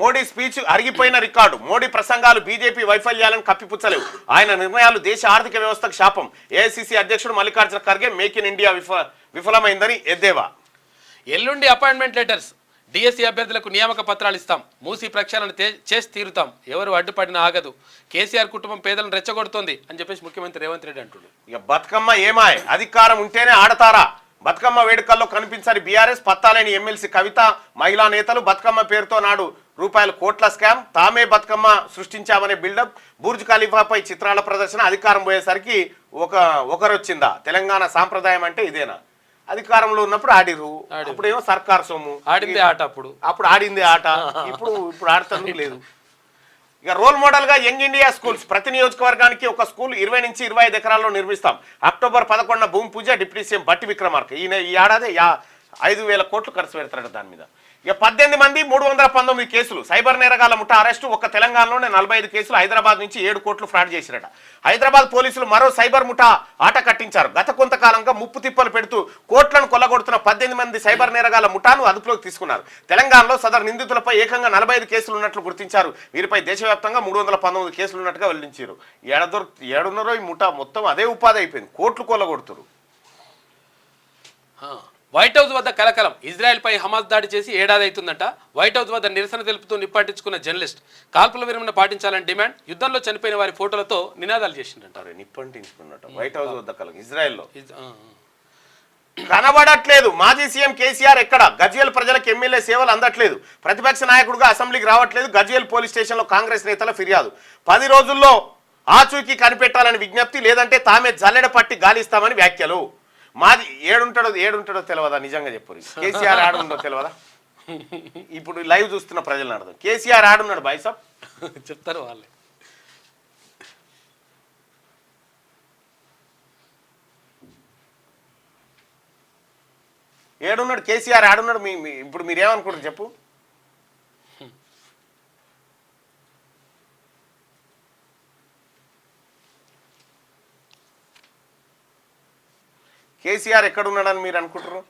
మోడీ స్పీచ్ అరిగిపోయిన రికార్డు. మోడీ ప్రసంగాలు బీజేపీ వైఫల్యాలను కప్పిపుచ్చలేవు. ఆయన నిర్ణయాలు దేశ ఆర్థిక వ్యవస్థకు శాపం. ఏఐసీసీ అధ్యక్షుడు Mallikarjuna Kharge make in India విఫలమైందని ఎద్దేవా. ఎల్లుండి అపాయింట్మెంట్ లెటర్స్. డిఎస్సీ అభ్యర్థులకు నియామక పత్రాలు ఇస్తాం. మూసీ ప్రక్షాళన చేసి తీరుతాం. ఎవరు అడ్డుపడినా ఆగదు. కేసీఆర్ కుటుంబం పేదలను రెచ్చగొడుతోంది అని చెప్పేసి ముఖ్యమంత్రి రేవంత్ రెడ్డి అంటున్నాడు. ఇక బతుకమ్మ ఏమాయ్, అధికారం ఉంటేనే ఆడతారా? బతుకమ్మ వేడుకల్లో కనిపించని బీఆర్ఎస్, పత్తాలేని ఎమ్మెల్సీ కవిత, మహిళా నేతలు. బతుకమ్మ పేరుతో నాడు ₹కోట్ల స్కామ్. తామే బతుకమ్మ సృష్టించామనే బిల్డప్. బుర్జ్ ఖలీఫాపై చిత్రాల ప్రదర్శన. అధికారం పోయేసరికి ఒకరు వచ్చిందా? తెలంగాణ సాంప్రదాయం అంటే ఇదేనా? అధికారంలో ఉన్నప్పుడు ఆడిరు, అప్పుడేమో సర్కార్ సొమ్ము. ఆడింది ఆట, అప్పుడు ఆడింది ఆట, ఇప్పుడు ఆడుతుంది లేదు. ఇక రోల్ మోడల్ గా యంగ్ ఇండియా స్కూల్స్. ప్రతి నియోజకవర్గానికి ఒక స్కూల్ 20 నుంచి 25 ఎకరాల్లో నిర్మిస్తాం. అక్టోబర్ 11 భూమి పూజ. డిప్యూటీ సీఎం బట్టి విక్రమార్క ఈ ఏడాది 5,000 కోట్లు ఖర్చు పెడతాడు దాని మీద. ఇక 18 మంది 319 కేసులు. సైబర్ నేరగాళ్ల ముఠా అరెస్టు. ఒక్క తెలంగాణలోనే 45 కేసులు. హైదరాబాద్ నుంచి 7 కోట్లు ఫ్రాడ్ చేసిరట. హైదరాబాద్ పోలీసులు మరో సైబర్ ముఠా ఆట కట్టించారు. గత కొంతకాలంగా ముప్పు తిప్పలు పెడుతూ కోట్లను కొల్లగొడుతున్న 18 మంది సైబర్ నేరగాళ్ల ముఠాను అదుపులోకి తీసుకున్నారు. తెలంగాణలో సదరు నిందితులపై ఏకంగా 45 కేసులు ఉన్నట్లు గుర్తించారు. వీరిపై దేశవ్యాప్తంగా 319 కేసులు ఉన్నట్టుగా వెల్లడించారు. ఏడున్నరో ఈ ముఠా మొత్తం అదే ఉపాధి అయిపోయింది. కోట్లు కొల్లగొడుతున్నారు. వైట్ హౌస్ వద్ద కలకలం. ఇజ్రాయెల్పై హమాస్ దాడి చేసి ఏడాది అవుతుందంట. వైట్ హౌస్ వద్ద నిరసన తెలుపుతూ నిప్పాటించుకున్న జర్నలిస్ట్ కాల్పుల విరమణ పాటించాలని డిమాండ్. యుద్ధంలో చనిపోయిన వారి ఫోటోలతో నినాదాలు చేసిందంటారు. నిప్పంటించుకున్నట్టు వైట్ హౌస్ వద్ద కలకలం. ఇజ్రాయెల్లో కనబడట్లేదు. మాజీ సీఎం కేసీఆర్ ఎక్కడ? గజ్వేల్ ప్రజలకు ఎమ్మెల్యే సేవలు అందట్లేదు. ప్రతిపక్ష నాయకుడుగా అసెంబ్లీకి రావట్లేదు. గజ్వేల్ పోలీస్ స్టేషన్లో కాంగ్రెస్ నేతల ఫిర్యాదు. 10 రోజుల్లో ఆచూకీ కనిపెట్టాలని విజ్ఞప్తి. లేదంటే తామే జల్లెడ పట్టి గాలిస్తామని వ్యాఖ్యలు. మాది ఏడుంటాడో తెలియదా? నిజంగా చెప్పు. కేసీఆర్ ఆడుండో తెలియదా? ఇప్పుడు లైవ్ చూస్తున్న ప్రజలను అర్థం. కేసీఆర్ ఆడున్నాడు బాయ్సాబ్ చెప్తారు వాళ్ళే. ఏడున్నాడు కేసీఆర్ ఆడున్నాడు. ఇప్పుడు మీరేమనుకుంటారు చెప్పు? కేసీఆర్ ఎక్కడున్నాడని మీరు అనుకుంటారు?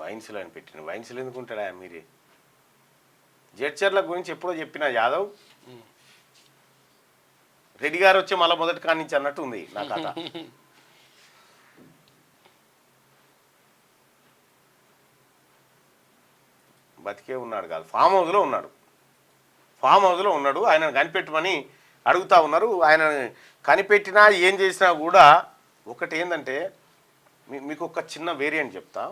వైన్స్లో అని పెట్టిన వైన్స్లో ఎందుకుంటాడా? మీరే జడ్చర్ల గురించి ఎప్పుడో చెప్పిన యాదవ్ రెడ్డి గారు వచ్చి మళ్ళీ మొదటి కాడి నుంచి అన్నట్టు ఉంది నా కథ. బతికే ఉన్నాడు కాదు, ఫామ్ హౌస్లో ఉన్నాడు. ఆయనను కనిపెట్టమని అడుగుతా ఉన్నారు. ఆయన కనిపెట్టినా ఏం చేసినా కూడా ఒకటి ఏంటంటే, మీకు ఒక చిన్న వేరియంట్ చెప్తా.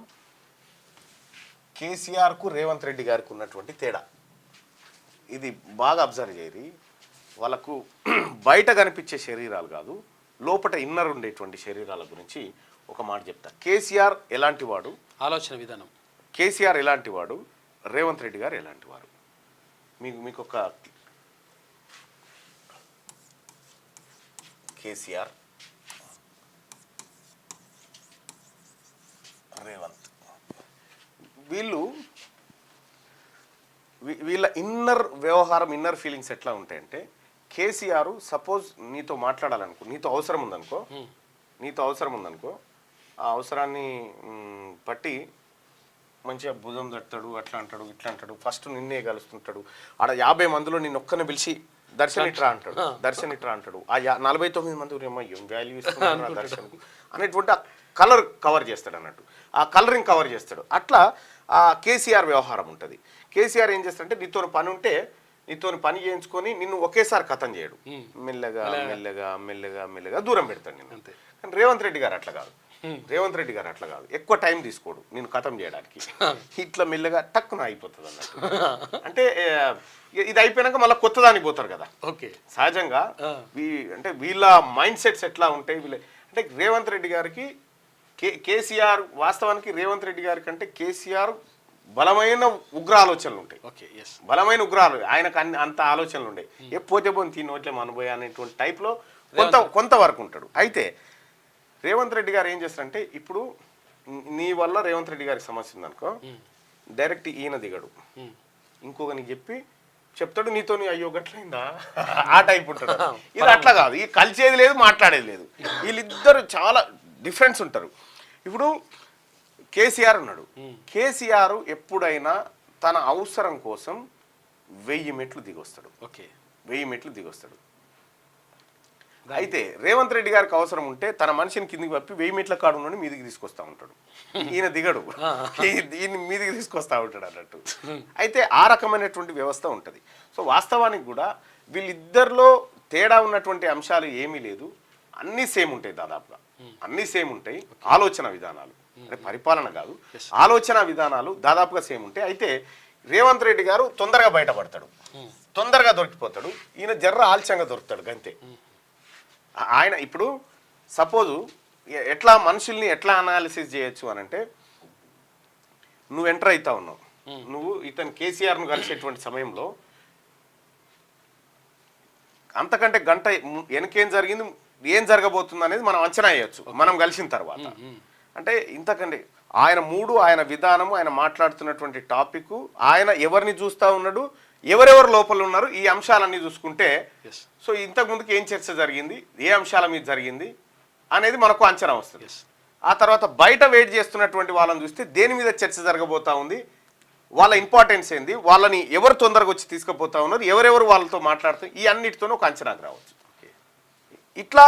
కేసీఆర్కు రేవంత్ రెడ్డి గారికి ఉన్నటువంటి తేడా ఇది బాగా అబ్జర్వ్ చేయరి. వాళ్ళకు బయట కనిపించే శరీరాలు కాదు, లోపల ఇన్నర్ ఉండేటువంటి శరీరాల గురించి ఒక మాట చెప్తా. కేసీఆర్ ఎలాంటి వాడు, ఆలోచన విధానం. కేసీఆర్ ఎలాంటి వాడు, రేవంత్ రెడ్డి గారు ఎలాంటి వారు. మీకు ఒక కేసీఆర్, రేవంత్ వీళ్ళ ఇన్నర్ వ్యవహారం, ఇన్నర్ ఫీలింగ్స్ ఎట్లా ఉంటాయంటే, కేసీఆర్ సపోజ్ నీతో మాట్లాడాలనుకో, నీతో అవసరం ఉందనుకో, ఆ అవసరాన్ని బట్టి మంచిగా భుజం తడతాడు, అట్లా అంటాడు, ఇట్లా అంటాడు. ఫస్ట్ నిన్నే కలుస్తుంటాడు. ఆడ 50 మందిలో నిన్ను ఒక్కనే పిలిచి దర్శన్ ఇట్రా అంటాడు. ఆ 49 మంది ఏం వాల్యూ ఇస్తున్నారు దర్శన్ అనేటువంటి ఆ కలర్ కవర్ చేస్తాడు అన్నట్టు, ఆ కలరింగ్ కవర్ చేస్తాడు. అట్లా ఆ కేసీఆర్ వ్యవహారం ఉంటుంది. కేసీఆర్ ఏం చేస్తాడంటే, నీతో పని ఉంటే నీతో పని చేయించుకొని నిన్ను ఒకేసారి కథం చేయడు. మెల్లగా దూరం పెడతాడు నిన్ను. కానీ రేవంత్ రెడ్డి గారు అట్లా కాదు. రేవంత్ రెడ్డి గారు అట్లా కాదు, ఎక్కువ టైం తీసుకోడు నేను ఖతం చేయడానికి. ఇట్లా మెల్లగా టక్కున అయిపోతుంది అన్నట్టు. అంటే ఇది అయిపోయినాక మళ్ళీ కొత్త దానికి పోతారు కదా. ఓకే, సహజంగా అంటే వీళ్ళ మైండ్ సెట్స్ ఎట్లా ఉంటాయి అంటే రేవంత్ రెడ్డి గారికి కేసీఆర్, వాస్తవానికి రేవంత్ రెడ్డి గారి కంటే కేసీఆర్ బలమైన ఉగ్ర ఆలోచనలు ఉంటాయి. ఓకే, ఎస్, బలమైన ఉగ్రాలు ఆయనకు అంత ఆలోచనలు ఉంటాయి. ఎప్పుడైతే పోని తినోట్లే మనబోయే అనేటువంటి టైప్లో కొంతవరకు ఉంటాడు. అయితే రేవంత్ రెడ్డి గారు ఏం చేస్తారంటే, ఇప్పుడు నీ వల్ల రేవంత్ రెడ్డి గారికి సమస్య ఉందనుకో, డైరెక్ట్ ఈయన దిగడు, ఇంకొకరికి చెప్పి చెప్తాడు, నీతో అయ్యో గట్లయిందా ఆ టైప్ ఉంటాడు. ఇది అట్లా కాదు, ఈ కలిసేది లేదు, మాట్లాడేది లేదు. వీళ్ళిద్దరు చాలా డిఫరెన్స్ ఉంటారు. ఇప్పుడు కేసీఆర్ ఉన్నాడు, కేసీఆర్ ఎప్పుడైనా తన అవసరం కోసం 1000 మెట్లు దిగొస్తాడు. ఓకే, 1000 మెట్లు దిగొస్తాడు. అయితే రేవంత్ రెడ్డి గారికి అవసరం ఉంటే తన మనిషిని కిందికి పంపి 1000 మెట్ల కాడు నుండి మీదికి తీసుకొస్తా ఉంటాడు. ఈయన దిగడు, ఈయన మీదికి తీసుకొస్తా ఉంటాడు అన్నట్టు. అయితే ఆ రకమైనటువంటి వ్యవస్థ ఉంటుంది. సో వాస్తవానికి కూడా వీళ్ళిద్దరిలో తేడా ఉన్నటువంటి అంశాలు ఏమీ లేదు, అన్నీ సేమ్ ఉంటాయి, దాదాపుగా అన్నీ సేమ్ ఉంటాయి. ఆలోచన విధానాలు అంటే పరిపాలన కాదు, ఆలోచన విధానాలు దాదాపుగా సేమ్ ఉంటాయి. అయితే రేవంత్ రెడ్డి గారు తొందరగా బయటపడతాడు, తొందరగా దొరికిపోతాడు. ఈయన జర్ర ఆలస్యంగా దొరుకుతాడు అంతే. ఆయన ఇప్పుడు సపోజు ఎట్లా మనుషుల్ని ఎట్లా అనాలిసిస్ చేయొచ్చు అని అంటే, నువ్వు ఎంటర్ అవుతా ఉన్నావు, నువ్వు ఇతను కేసీఆర్ను కలిసేటువంటి సమయంలో అంతకంటే గంట వెనకేం జరిగింది, ఏం జరగబోతుంది అనేది మనం అంచనా వేయచ్చు మనం కలిసిన తర్వాత. అంటే ఇంతకంటే ఆయన మూడు, ఆయన విధానము, ఆయన మాట్లాడుతున్నటువంటి టాపిక్, ఆయన ఎవరిని చూస్తూ ఉన్నాడు, ఎవరెవరు లోపల ఉన్నారు, ఈ అంశాలన్నీ చూసుకుంటే సో ఇంతకు ముందుకు ఏం చర్చ జరిగింది, ఏ అంశాల మీద జరిగింది అనేది మనకు అంచనా వస్తుంది. ఆ తర్వాత బయట వెయిట్ చేస్తున్నటువంటి వాళ్ళని చూస్తే దేని మీద చర్చ జరగబోతా ఉంది, వాళ్ళ ఇంపార్టెన్స్ ఏంది, వాళ్ళని ఎవరు తొందరగా వచ్చి తీసుకుపోతా ఉన్నారు, ఎవరెవరు వాళ్ళతో మాట్లాడుతూ, ఈ అన్నిటితోనూ ఒక అంచనాకు రావచ్చు. ఇట్లా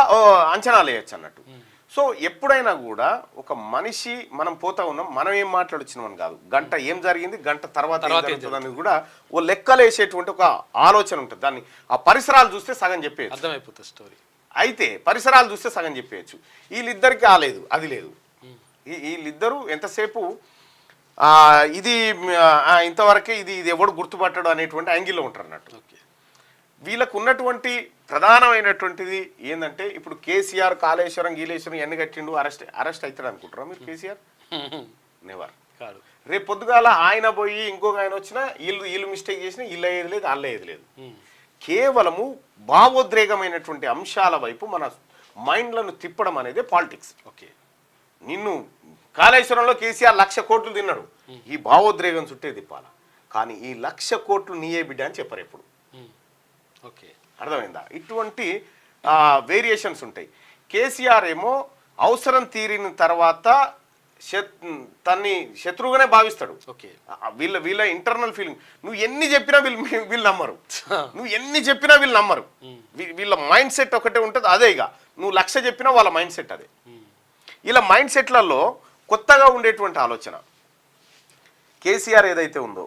అంచనాలు వేయచ్చు అన్నట్టు. సో ఎప్పుడైనా కూడా ఒక మనిషి, మనం పోతా ఉన్నాం, మనం ఏం మాట్లాడొచ్చినామని కాదు, గంట ఏం జరిగింది, గంట తర్వాత ఏం జరుగుతుంది అనేది కూడా ఓ లెక్కలు వేసేటువంటి ఒక ఆలోచన ఉంటుంది. దాన్ని ఆ పరిసరాలు చూస్తే సగం చెప్పేయచ్చు, అర్థమైపోతుంది స్టోరీ. అయితే పరిసరాలు చూస్తే సగం చెప్పేయచ్చు. వీళ్ళిద్దరికి లేదు, అది లేదు. వీళ్ళిద్దరూ ఎంతసేపు ఇది ఇంతవరకే, ఇది ఎవడు గుర్తుపట్టడు అనేటువంటి యాంగిల్లో ఉంటారు అన్నట్టు. వీళ్ళకు ఉన్నటువంటి ప్రధానమైనటువంటిది ఏంటంటే, ఇప్పుడు కేసీఆర్ కాళేశ్వరం గీలేశ్వరం ఎన్ని కట్టిండు, అరెస్ట్ అవుతాడు అనుకుంటారా మీరు? కేసీఆర్ నెవర్. రేపు పొద్దుగాల ఆయన పోయి ఇంకొక ఆయన వచ్చినా వీళ్ళు మిస్టేక్ చేసినా వీళ్ళు అయ్యేది లేదు, వాళ్ళు అయ్యేది లేదు. కేవలము భావోద్రేకమైనటువంటి అంశాల వైపు మన మైండ్లను తిప్పడం అనేది పాలిటిక్స్. ఓకే, నిన్ను కాళేశ్వరంలో కేసీఆర్ 1,00,000 కోట్లు తిన్నాడు, ఈ భావోద్రేకం చుట్టే తిప్పాల. కానీ ఈ 1,00,000 కోట్లు నీయే బిడ్డ అని చెప్పరు ఎప్పుడు. ఓకే, అర్థమైందా? ఇటువంటి వేరియేషన్స్ ఉంటాయి. కేసీఆర్ ఏమో అవసరం తీరిన తర్వాత తన్ని శత్రువుగానే భావిస్తాడు. ఓకే, వీళ్ళ ఇంటర్నల్ ఫీలింగ్. నువ్వు ఎన్ని చెప్పినా వీళ్ళు నమ్మరు, నువ్వు ఎన్ని చెప్పినా వీళ్ళు నమ్మరు. వీళ్ళ మైండ్ సెట్ ఒకటే ఉంటుంది, అదే. ఇక నువ్వు 1,00,000 చెప్పినా వాళ్ళ మైండ్ సెట్ అదే. ఇలా మైండ్ సెట్లలో కొత్తగా ఉండేటువంటి ఆలోచన కేసీఆర్ ఏదైతే ఉందో,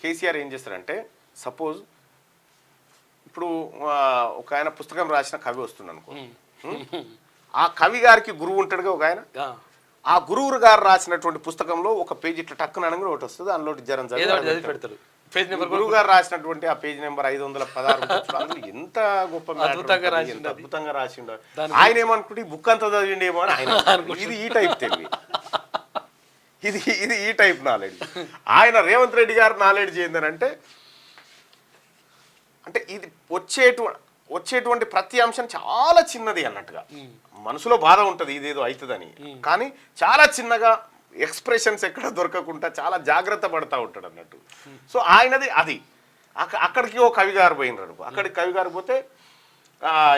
కేసీఆర్ ఏం చేస్తారంటే, సపోజ్ ఇప్పుడు ఒక ఆయన పుస్తకం రాసిన కవి వస్తుంది అనుకో, ఆ కవి గారికి గురువు ఉంటాడుగా ఒక ఆయన, ఆ గురువు గారు రాసినటువంటి పుస్తకంలో ఒక పేజీ ఇట్లా టక్కున అనగా ఒకటి వస్తుంది, అందులో జరం పెడతాడు. గురువు గారు రాసినటువంటి ఆ పేజీ నెంబర్ 516. ఎంత గొప్ప అద్భుతంగా రాసిండు. ఆయన ఏమనుకుంటే ఈ బుక్ అంతా చదివిండేమో అని ఆయన. ఇది ఈ టైప్ తెలివి, ఇది ఈ టైప్ నాలెడ్జ్. ఆయన రేవంత్ రెడ్డి గారి నాలెడ్జ్ ఏంటంటే, అంటే ఇది వచ్చేటువంటి ప్రతి అంశం చాలా చిన్నది అన్నట్టుగా. మనసులో బాధ ఉంటుంది ఇదేదో అవుతుందని, కానీ చాలా చిన్నగా ఎక్స్ప్రెషన్స్ ఎక్కడ దొరకకుండా చాలా జాగ్రత్త పడతా ఉంటాడు అన్నట్టు. సో ఆయనది అది. అక్కడికి ఓ కవి గారు పోయినారు, అక్కడికి కవి గారు పోతే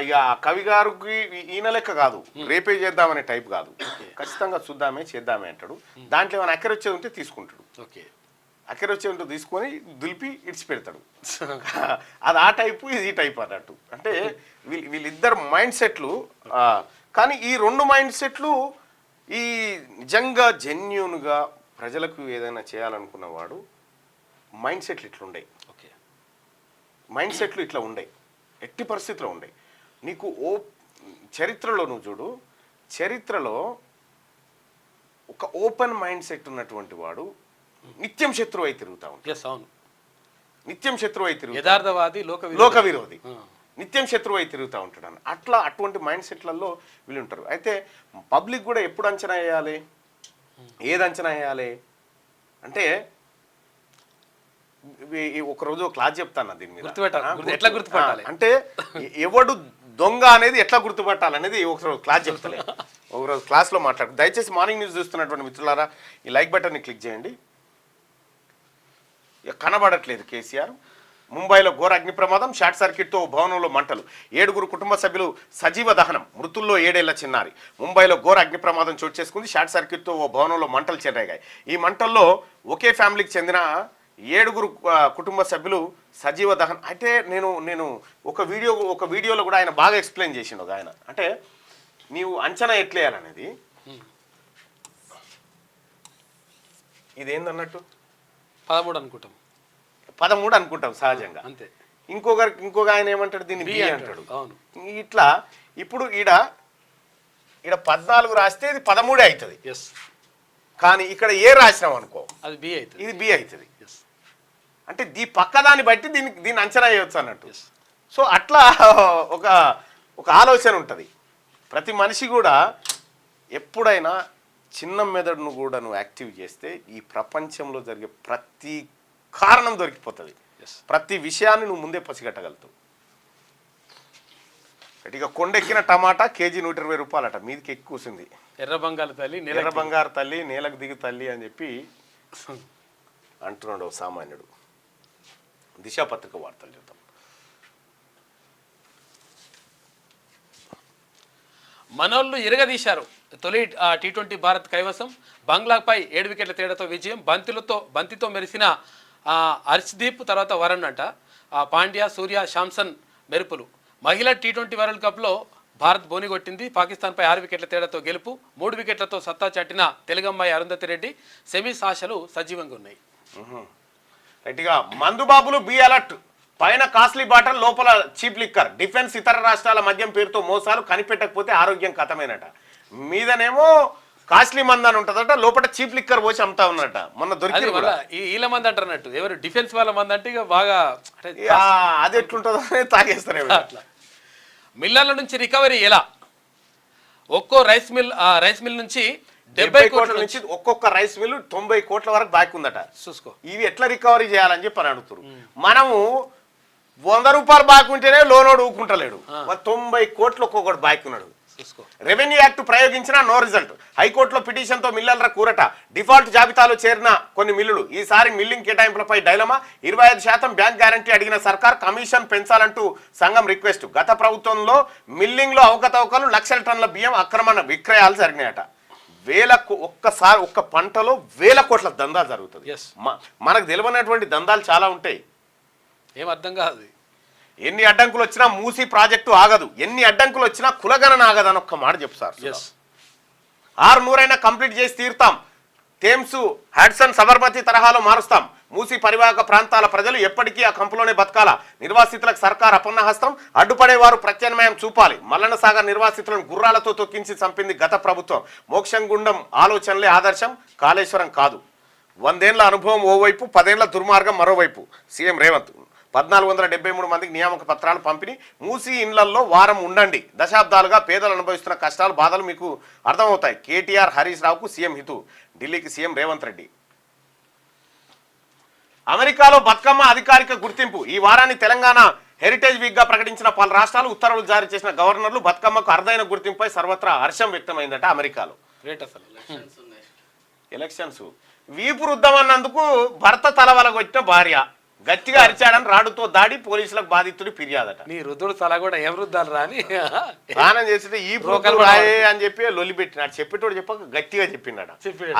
ఇక కవి గారికి ఈయన లెక్క కాదు, రేపే చేద్దామనే టైప్ కాదు, ఖచ్చితంగా చూద్దామే చేద్దామే అంటాడు. దాంట్లో ఏమైనా అక్కర వచ్చేది ఉంటే తీసుకుంటాడు. ఓకే, అక్కర వచ్చే ఉంటే తీసుకొని దులిపి ఇడిచి పెడతాడు. అది ఆ టైపు, ఇది ఈ టైప్ అన్నట్టు. అంటే వీళ్ళిద్దరు మైండ్ సెట్లు. కానీ ఈ రెండు మైండ్ సెట్లు ఈ నిజంగా జెన్యూన్గా ప్రజలకు ఏదైనా చేయాలనుకున్నవాడు మైండ్ సెట్లు ఇట్లుండయి. ఓకే, మైండ్ సెట్లు ఇట్లా ఉండయి, ఎట్టి పరిస్థితిలో ఉండయి. నీకు చరిత్రలో నువ్వు చూడు, చరిత్రలో ఒక ఓపెన్ మైండ్ సెట్ ఉన్నటువంటి వాడు నిత్యం శత్రువు అయి తిరుగుతా ఉంటాడు. ఎస్, అవును. నిత్యం శత్రువు అయి తిరుగుతాడు. యథార్థవాది, లోక విరోధి, నిత్యం శత్రువు అయి తిరుగుతూ ఉంటాడు అని. అట్లా అటువంటి మైండ్ సెట్లలో వీళ్ళు ఉంటారు. అయితే పబ్లిక్ కూడా ఎప్పుడు అంచనా వేయాలి, ఏది అంచనా వేయాలి అంటే ఒకరోజు క్లాస్ చెప్తాను దీని మీద. ఎట్లా గుర్తుపట్టాలి అంటే ఎవడు దొంగ అనేది ఎట్లా గుర్తుపట్టాలి అనేది ఒకరోజు క్లాస్ చెప్తలే. ఒకరోజు క్లాస్లో మాట్లాడు. దయచేసి మార్నింగ్ న్యూస్ చూస్తున్నటువంటి మిత్రులారా ఈ లైక్ బటన్ని క్లిక్ చేయండి. కనబడట్లేదు కేసీఆర్. ముంబైలో ఘోర అగ్ని ప్రమాదం, షార్ట్ సర్క్యూట్తో భవనంలో మంటలు, 7 కుటుంబ సభ్యులు సజీవ దహనం, మృతుల్లో 7 ఏళ్ల చిన్నారి. ముంబైలో ఘోర అగ్ని ప్రమాదం చోటు చేసుకుంది. షార్ట్ సర్క్యూట్తో ఓ భవనంలో మంటలు చెలరేగాయి. ఈ మంటల్లో ఒకే ఫ్యామిలీకి చెందిన 7 కుటుంబ సభ్యులు సజీవ దహనం. అయితే నేను ఒక వీడియోలో కూడా ఆయన బాగా ఎక్స్ప్లెయిన్ చేసిండు. ఒక ఆయన అంటే నీవు అంచనా ఎట్లేయాలనేది ఇదేందన్నట్టు 13 అనుకుంటాం, 13 అనుకుంటాం సహజంగా. అంతే. ఇంకొక ఆయన ఏమంటాడు, దీన్ని బి అంటాడు. అవును. ఇట్లా ఇప్పుడు ఈడ 14 రాస్తే ఇది 13 అవుతుంది. ఎస్. కానీ ఇక్కడ ఏ రాసినాం అనుకో అది బి అవుతుంది, ఇది బి అవుతుంది. అంటే పక్కదాన్ని బట్టి దీన్ని అంచనా వేయవచ్చు అన్నట్టు. సో అట్లా ఒక ఆలోచన ఉంటుంది. ప్రతి మనిషి కూడా ఎప్పుడైనా చిన్న మెదడును కూడా నువ్వు యాక్టివ్ చేస్తే ఈ ప్రపంచంలో జరిగే ప్రతి కారణం దొరికిపోతుంది. ప్రతి విషయాన్ని నువ్వు ముందే పసిగట్టగలుగుతావు. ఇక కొండెక్కిన టమాటా కేజీ 120 రూపాయలట, మీదికి ఎక్కువసింది. ఎర్ర బంగారు తల్లి నేలకు దిగు తల్లి అని చెప్పి అంటున్నాడు సామాన్యుడు. దిశా పత్రిక వార్తలు చూద్దాం. మనోళ్ళు ఇరగదీశారు. తొలి T20 భారత్ కైవసం. బంగ్లాపై 7 వికెట్ల తేడాతో విజయం. బంతితో మెరిసిన హర్ష్దీప్, తర్వాత వరుణ్ అంట. పాండ్యా, సూర్య, శాంసన్ మెరుపులు. మహిళా T20 వరల్డ్ కప్లో భారత్ బోని కొట్టింది. పాకిస్తాన్పై 6 వికెట్ల తేడాతో గెలుపు. 3 వికెట్లతో సత్తా చాటిన తెలుగమ్మాయి అరుంధతి రెడ్డి. సెమీస్ ఆశలు సజీవంగా ఉన్నాయి. రైట్గా మందుబాబులు బి అలర్ట్. పైన కాస్ట్లీ బాటల్, లోపల చీప్ లిక్కర్. డిఫెన్స్ ఇతర రాష్ట్రాల మద్యం పేరుతో మోసాలు, కనిపెట్టకపోతే ఆరోగ్యం కథమేనట. మీదనేమో కాస్ట్లీ మంది అని ఉంటుందట, లోపల చీప్ లిక్కర్ పోసి అమ్ముతా ఉన్నట. మొన్న దొరికింది కూడా. వీళ్ళ మంది అంటారన్నట్టు, ఎవరు డిఫెన్స్ వాళ్ళ మంది అంటే ఇక బాగా అది ఎట్లుంటుందో తాగేస్తారు. అట్లా మిల్లర్ల నుంచి రికవరీ ఎలా? ఒక్కో రైస్ మిల్ నుంచి 70 కోట్ల నుంచి ఒక్కొక్క రైస్ మిల్ 90 కోట్ల వరకు బాకీ ఉందట. చూసుకో, ఇవి ఎట్లా రికవరీ చేయాలని చెప్పి అని అడుగుతారు. మనము 100 రూపాయలు బాకీ ఉంటేనే లోనోడు ఊకుంటలేడు. 90 కోట్లు ఒక్కొక్కటి బాకీ ఉన్నాడు. రెవెన్యూ యాక్ట్ ప్రయోగించిన నో రిజల్ట్. హైకోర్టులో పిటిషన్తో మిల్లర్ల కూరట. డిఫాల్ట్ జాబితాలో చేరిన కొన్ని మిల్లులు. ఈసారి మిల్లింగ్ కేటాయింపులపై డైలమా. 25% బ్యాంక్ గ్యారంటీ అడిగిన సర్కార్ కమిషన్ పెంచాలంటూ సంఘం రిక్వెస్ట్. గత ప్రభుత్వంలో మిల్లింగ్లో అవకతవకలు, లక్షల టన్నుల బియ్యం అక్రమ విక్రయాలు జరిగినాయట. ఒక్క పంటలో 1000 కోట్ల దందాలు జరుగుతుంది. మనకు తెలియనటువంటి దందాలు చాలా ఉంటాయి, ఏం అర్థం కాదు. ఎన్ని అడ్డంకులు వచ్చినా మూసీ ప్రాజెక్టు ఆగదు, ఎన్ని అడ్డంకులు వచ్చినా కులగణన ఆగదు అని ఒక్క మాట చెప్తారు. 600 కంప్లీట్ చేసి తీరుతాం. థేమ్స్, హ్యాడ్సన్, సబర్మతి తరహాలో మారుస్తాం. మూసీ పరివాహక ప్రాంతాల ప్రజలు ఎప్పటికీ ఆ కంపులోనే బతకాల. నిర్వాసితులకు సర్కార్ అపన్నహస్తం. అడ్డుపడేవారు ప్రత్యామ్నాయం చూపాలి. మల్లన్న సాగర్ నిర్వాసితులను గుర్రాలతో తొక్కించి చంపింది గత ప్రభుత్వం. మోక్షం గుండం ఆలోచనలే ఆదర్శం, కాళేశ్వరం కాదు. 100 ఏళ్ల అనుభవం ఓవైపు, 10 ఏళ్ల దుర్మార్గం మరోవైపు. సీఎం రేవంత్ 1473 మందికి నియామక పత్రాలు పంపిణీ. మూసీ ఇండ్లల్లో వారం ఉండండి. దశాబ్దాలుగా పేదలు అనుభవిస్తున్న కష్టాలు, బాధలు మీకు అర్థమవుతాయి. కేటీఆర్, హరీష్ రావుకు సీఎం హితు. ఢిల్లీకి సీఎం రేవంత్ రెడ్డి. అమెరికాలో బతుకమ్మ అధికారిక గుర్తింపు. ఈ వారాన్ని తెలంగాణ హెరిటేజ్ వీక్ గా ప్రకటించిన పలు రాష్ట్రాలు, ఉత్తర్వులు జారీ చేసిన గవర్నర్లు. బతుకమ్మకు అరుదైన గుర్తింపుపై సర్వత్రా హర్షం వ్యక్తమైందట అమెరికాలో. ఎలక్షన్స్ వీపు రుద్దమన్నందుకు భర్త తలవలగొచ్చిన భార్య గట్టిగా అరిచాడని రాడుతో దాడి. పోలీసులకు బాధితుడు ఫిర్యాదట. నీ రుద్దుడు తల కూడా ఏం రుద్దాలు రాని స్నానం చేస్తే ఈ బ్రోకల్ రాయే అని చెప్పి లొల్లి పెట్టినాడు. చెప్పేటోడు చెప్పక గట్టిగా చెప్పిండట.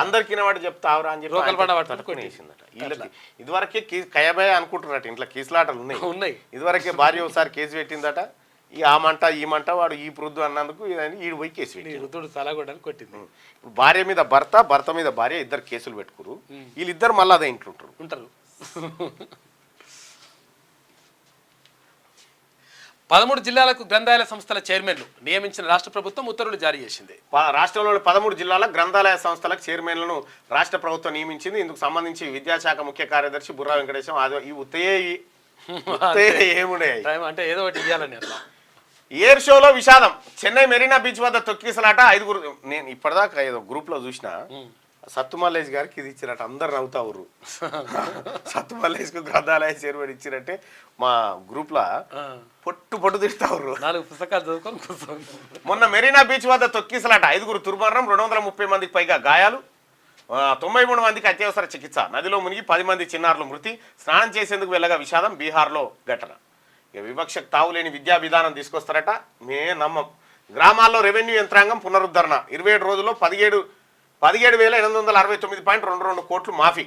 అందరికి వాడు చెప్తావురా అని చెప్పి వేసిందట. వీళ్ళకి ఇదివరకే కయబాయ అనుకుంటున్నట్టు ఇంట్లో కేసులాటలు ఉన్నాయి. ఇదివరకే భార్య ఒకసారి కేసు పెట్టిందట. ఆ మంట ఈ మంట వాడు ఈ వృద్ధు అన్నందుకు ఈడు పోయి కేసు పెట్టి రుద్దుడు తల కూడా కొట్టింది. ఇప్పుడు భార్య మీద భర్త, భర్త మీద భార్య ఇద్దరు కేసులు పెట్టుకురు. వీళ్ళిద్దరు మళ్ళీ అదే ఇంట్లుంటారు. 13 జిల్లాలకు గ్రంథాలయ సంస్థల చైర్మన్లు నియమించిన రాష్ట్ర ప్రభుత్వం ఉత్తర్వులు జారీ చేసింది. రాష్ట్రంలోని 13 జిల్లాల గ్రంథాలయ సంస్థలకు చైర్మన్లను రాష్ట్ర ప్రభుత్వం నియమించింది. ఇందుకు సంబంధించి విద్యాశాఖ ముఖ్య కార్యదర్శి బుర్రా వెంకటేశం ఈ ఏముడే అంటే ఏదో ఒకటి ఇవ్వాలని అట్లా. ఎయిర్ షోలో విషాదం. చెన్నై మెరీనా బీచ్ వద్ద తొక్కిసలాట 5. నేను ఇప్పటిదాకా ఏదో గ్రూప్ లో చూసిన సత్తు మల్లేష్ గారికి ఇది ఇచ్చినట్టు అందరు నవ్వుతారు. సత్తు మల్లేష్ కు గ్రంథాలయ చైర్మన్ ఇచ్చినట్టే మా గ్రూప్ లా పొట్టు తిడతారు. 4 పుస్తకాలు చదువుకొని కూర్చోండి. మొన్న మెరీనా బీచ్ వద్ద తొక్కిసలాట 5 దుర్మరణం, 230 మందికి పైగా గాయాలు, 93 మందికి అత్యవసర చికిత్స. నదిలో మునిగి 10 మంది చిన్నారులు మృతి. స్నానం చేసేందుకు వెళ్ళగా విషాదం. బీహార్లో ఘటన. ఇక వివక్షకు తావులేని విద్యా విధానం తీసుకొస్తారట. నమ్మం. గ్రామాల్లో రెవెన్యూ యంత్రాంగం పునరుద్ధరణ. 27 రోజుల్లో 17,869.22 కోట్లు మాఫీ.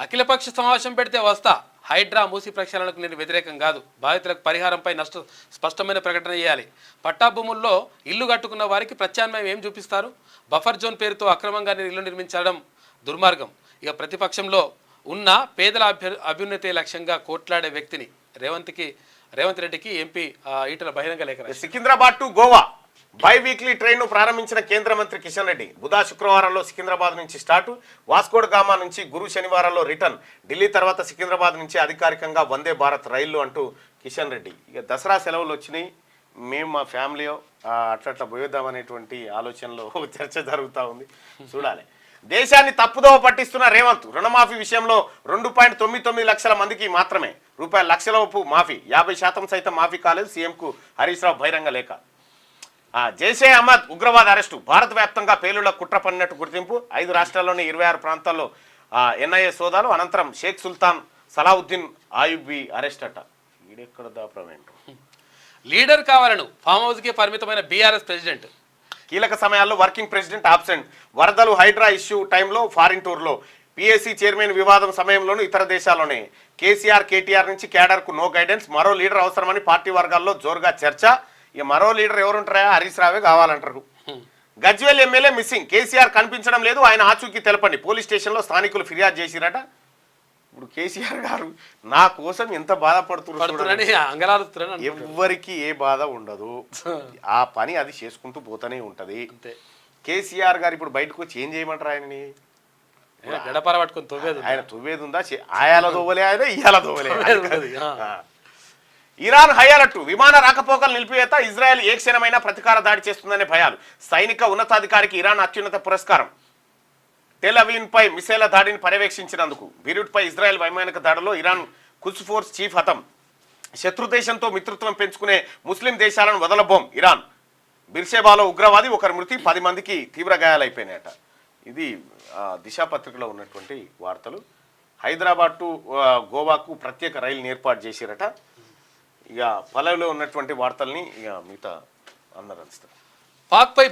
అఖిలపక్ష సమావేశం పెడితే వస్తా. హైడ్రా మూసి ప్రక్షాళనకు నేను వ్యతిరేకం కాదు. బాధితులకు పరిహారంపై స్పష్టమైన ప్రకటన చేయాలి. పట్టా భూముల్లో ఇల్లు కట్టుకున్న వారికి ప్రత్యామ్నాయం ఏం చూపిస్తారు? బఫర్ జోన్ పేరుతో అక్రమంగా ఇల్లు నిర్మించడం దుర్మార్గం. ఇక ప్రతిపక్షంలో ఉన్న పేదల అభ్యున్నతి లక్ష్యంగా కోట్లాడే వ్యక్తిని రేవంత్ రెడ్డికి ఎంపీ ఈటల బహిరంగ లేఖ. Secunderabad to Goa biweekly ట్రైన్ను ప్రారంభించిన కేంద్ర మంత్రి కిషన్ రెడ్డి. బుధ శుక్రవారంలో సికింద్రాబాద్ నుంచి స్టార్టు. వాస్కోడ్ గామా నుంచి గురు శనివారాల్లో రిటర్న్. ఢిల్లీ తర్వాత సికింద్రాబాద్ నుంచి అధికారికంగా వందే భారత్ రైళ్లు అంటూ కిషన్ రెడ్డి. ఇక దసరా సెలవులు వచ్చినాయి. మేము మా ఫ్యామిలీ అట్లా పోయేద్దామనేటువంటి ఆలోచనలో చర్చ జరుగుతూ ఉంది. చూడాలి. దేశాన్ని తప్పుదోవ పట్టిస్తున్న రేవంత్. రుణమాఫీ విషయంలో 2.99 లక్షల మందికి మాత్రమే ₹1,00,000 మాఫీ. 50% సైతం మాఫీ కాలేదు. సీఎంకు హరీష్ రావు బహిరంగ లేఖ. జైషే అహ్మద్ ఉగ్రవాద అరెస్టు. భారత వ్యాప్తంగా పేలుళ్ల కుట్ర పన్నినట్టు గుర్తింపు. 5 రాష్ట్రాల్లోని 26 ప్రాంతాల్లో ఎన్ఐఏ సోదాలు. అనంతరం షేక్ సుల్తాన్ సలావుద్దీన్ ఆయుబ్బి అరెస్ట్ అట. ఈడెక్కడ దాప్రమేంటు. లీడర్ కావాలను ఫామ్ హౌస్కే పరిమితమైన బీఆర్ఎస్ ప్రెసిడెంట్. కీలక సమయాల్లో వర్కింగ్ ప్రెసిడెంట్ ఆబ్సెంట్. వరదలు, హైడ్రా ఇష్యూ టైంలో ఫారిన్ టూర్లో. పిఎస్సీ చైర్మన్ వివాదం సమయంలోనూ ఇతర దేశాల్లోనే. కేసీఆర్, కేటీఆర్ నుంచి కేడర్కు నో గైడెన్స్. మరో లీడర్ అవసరమని పార్టీ వర్గాల్లో జోరుగా చర్చ. ఇక మరో లీడర్ ఎవరుంటారా? హరీష్ రావే కావాలంటారు. Gajwel MLA missing. కేసీఆర్ కనిపించడం లేదు. ఆయన ఆచూకీ తెలపండి. పోలీస్ స్టేషన్లో స్థానికులు ఫిర్యాదు చేసిరట. ఇప్పుడు కేసీఆర్ గారు నా కోసం ఎంత బాధపడుతున్నారు. ఎవ్వరికి ఏ బాధ ఉండదు. ఆ పని అది చేసుకుంటూ పోతూనే ఉంటది. కేసీఆర్ గారు ఇప్పుడు బయటకు వచ్చి ఏం చేయమంటారు? ఆయనని గడపర పట్టుకొని తవ్వేది. ఆయన తవ్వేది ఉందా? ఆయాల దోవలే, ఆయన ఇయాల దోవలే. Iran high alert. విమాన రాకపోకలు నిలిపివేత. ఇజ్రాయెల్ ఏ క్షణమైనా ప్రతీకార దాడి చేస్తుందనే భయాలు. సైనిక ఉన్నతాధికారికి ఇరాన్ అత్యున్నత పురస్కారం. టెల్ అవీవ్పై మిసైల దాడిని పర్యవేక్షించినందుకు. బీరూట్పై ఇజ్రాయెల్ వైమానిక దాడిలో ఇరాన్ కుడ్స్ ఫోర్స్ చీఫ్ హతం. శత్రుదేశంతో మిత్రత్వం పెంచుకునే ముస్లిం దేశాలను వదలబోం ఇరాన్. బిర్షేబాలో ఉగ్రవాది, 1 మృతి, 10 మందికి తీవ్ర గాయాలైపోయినాయట. ఇది దిశ పత్రికలో ఉన్నటువంటి వార్తలు. హైదరాబాద్ టు గోవాకు ప్రత్యేక రైలుని ఏర్పాటు చేసిరట. ఇక పల్లవిలో ఉన్నటువంటి వార్తల్ని ఇక మిగతా అందరూ అందిస్తారు. పాక్పై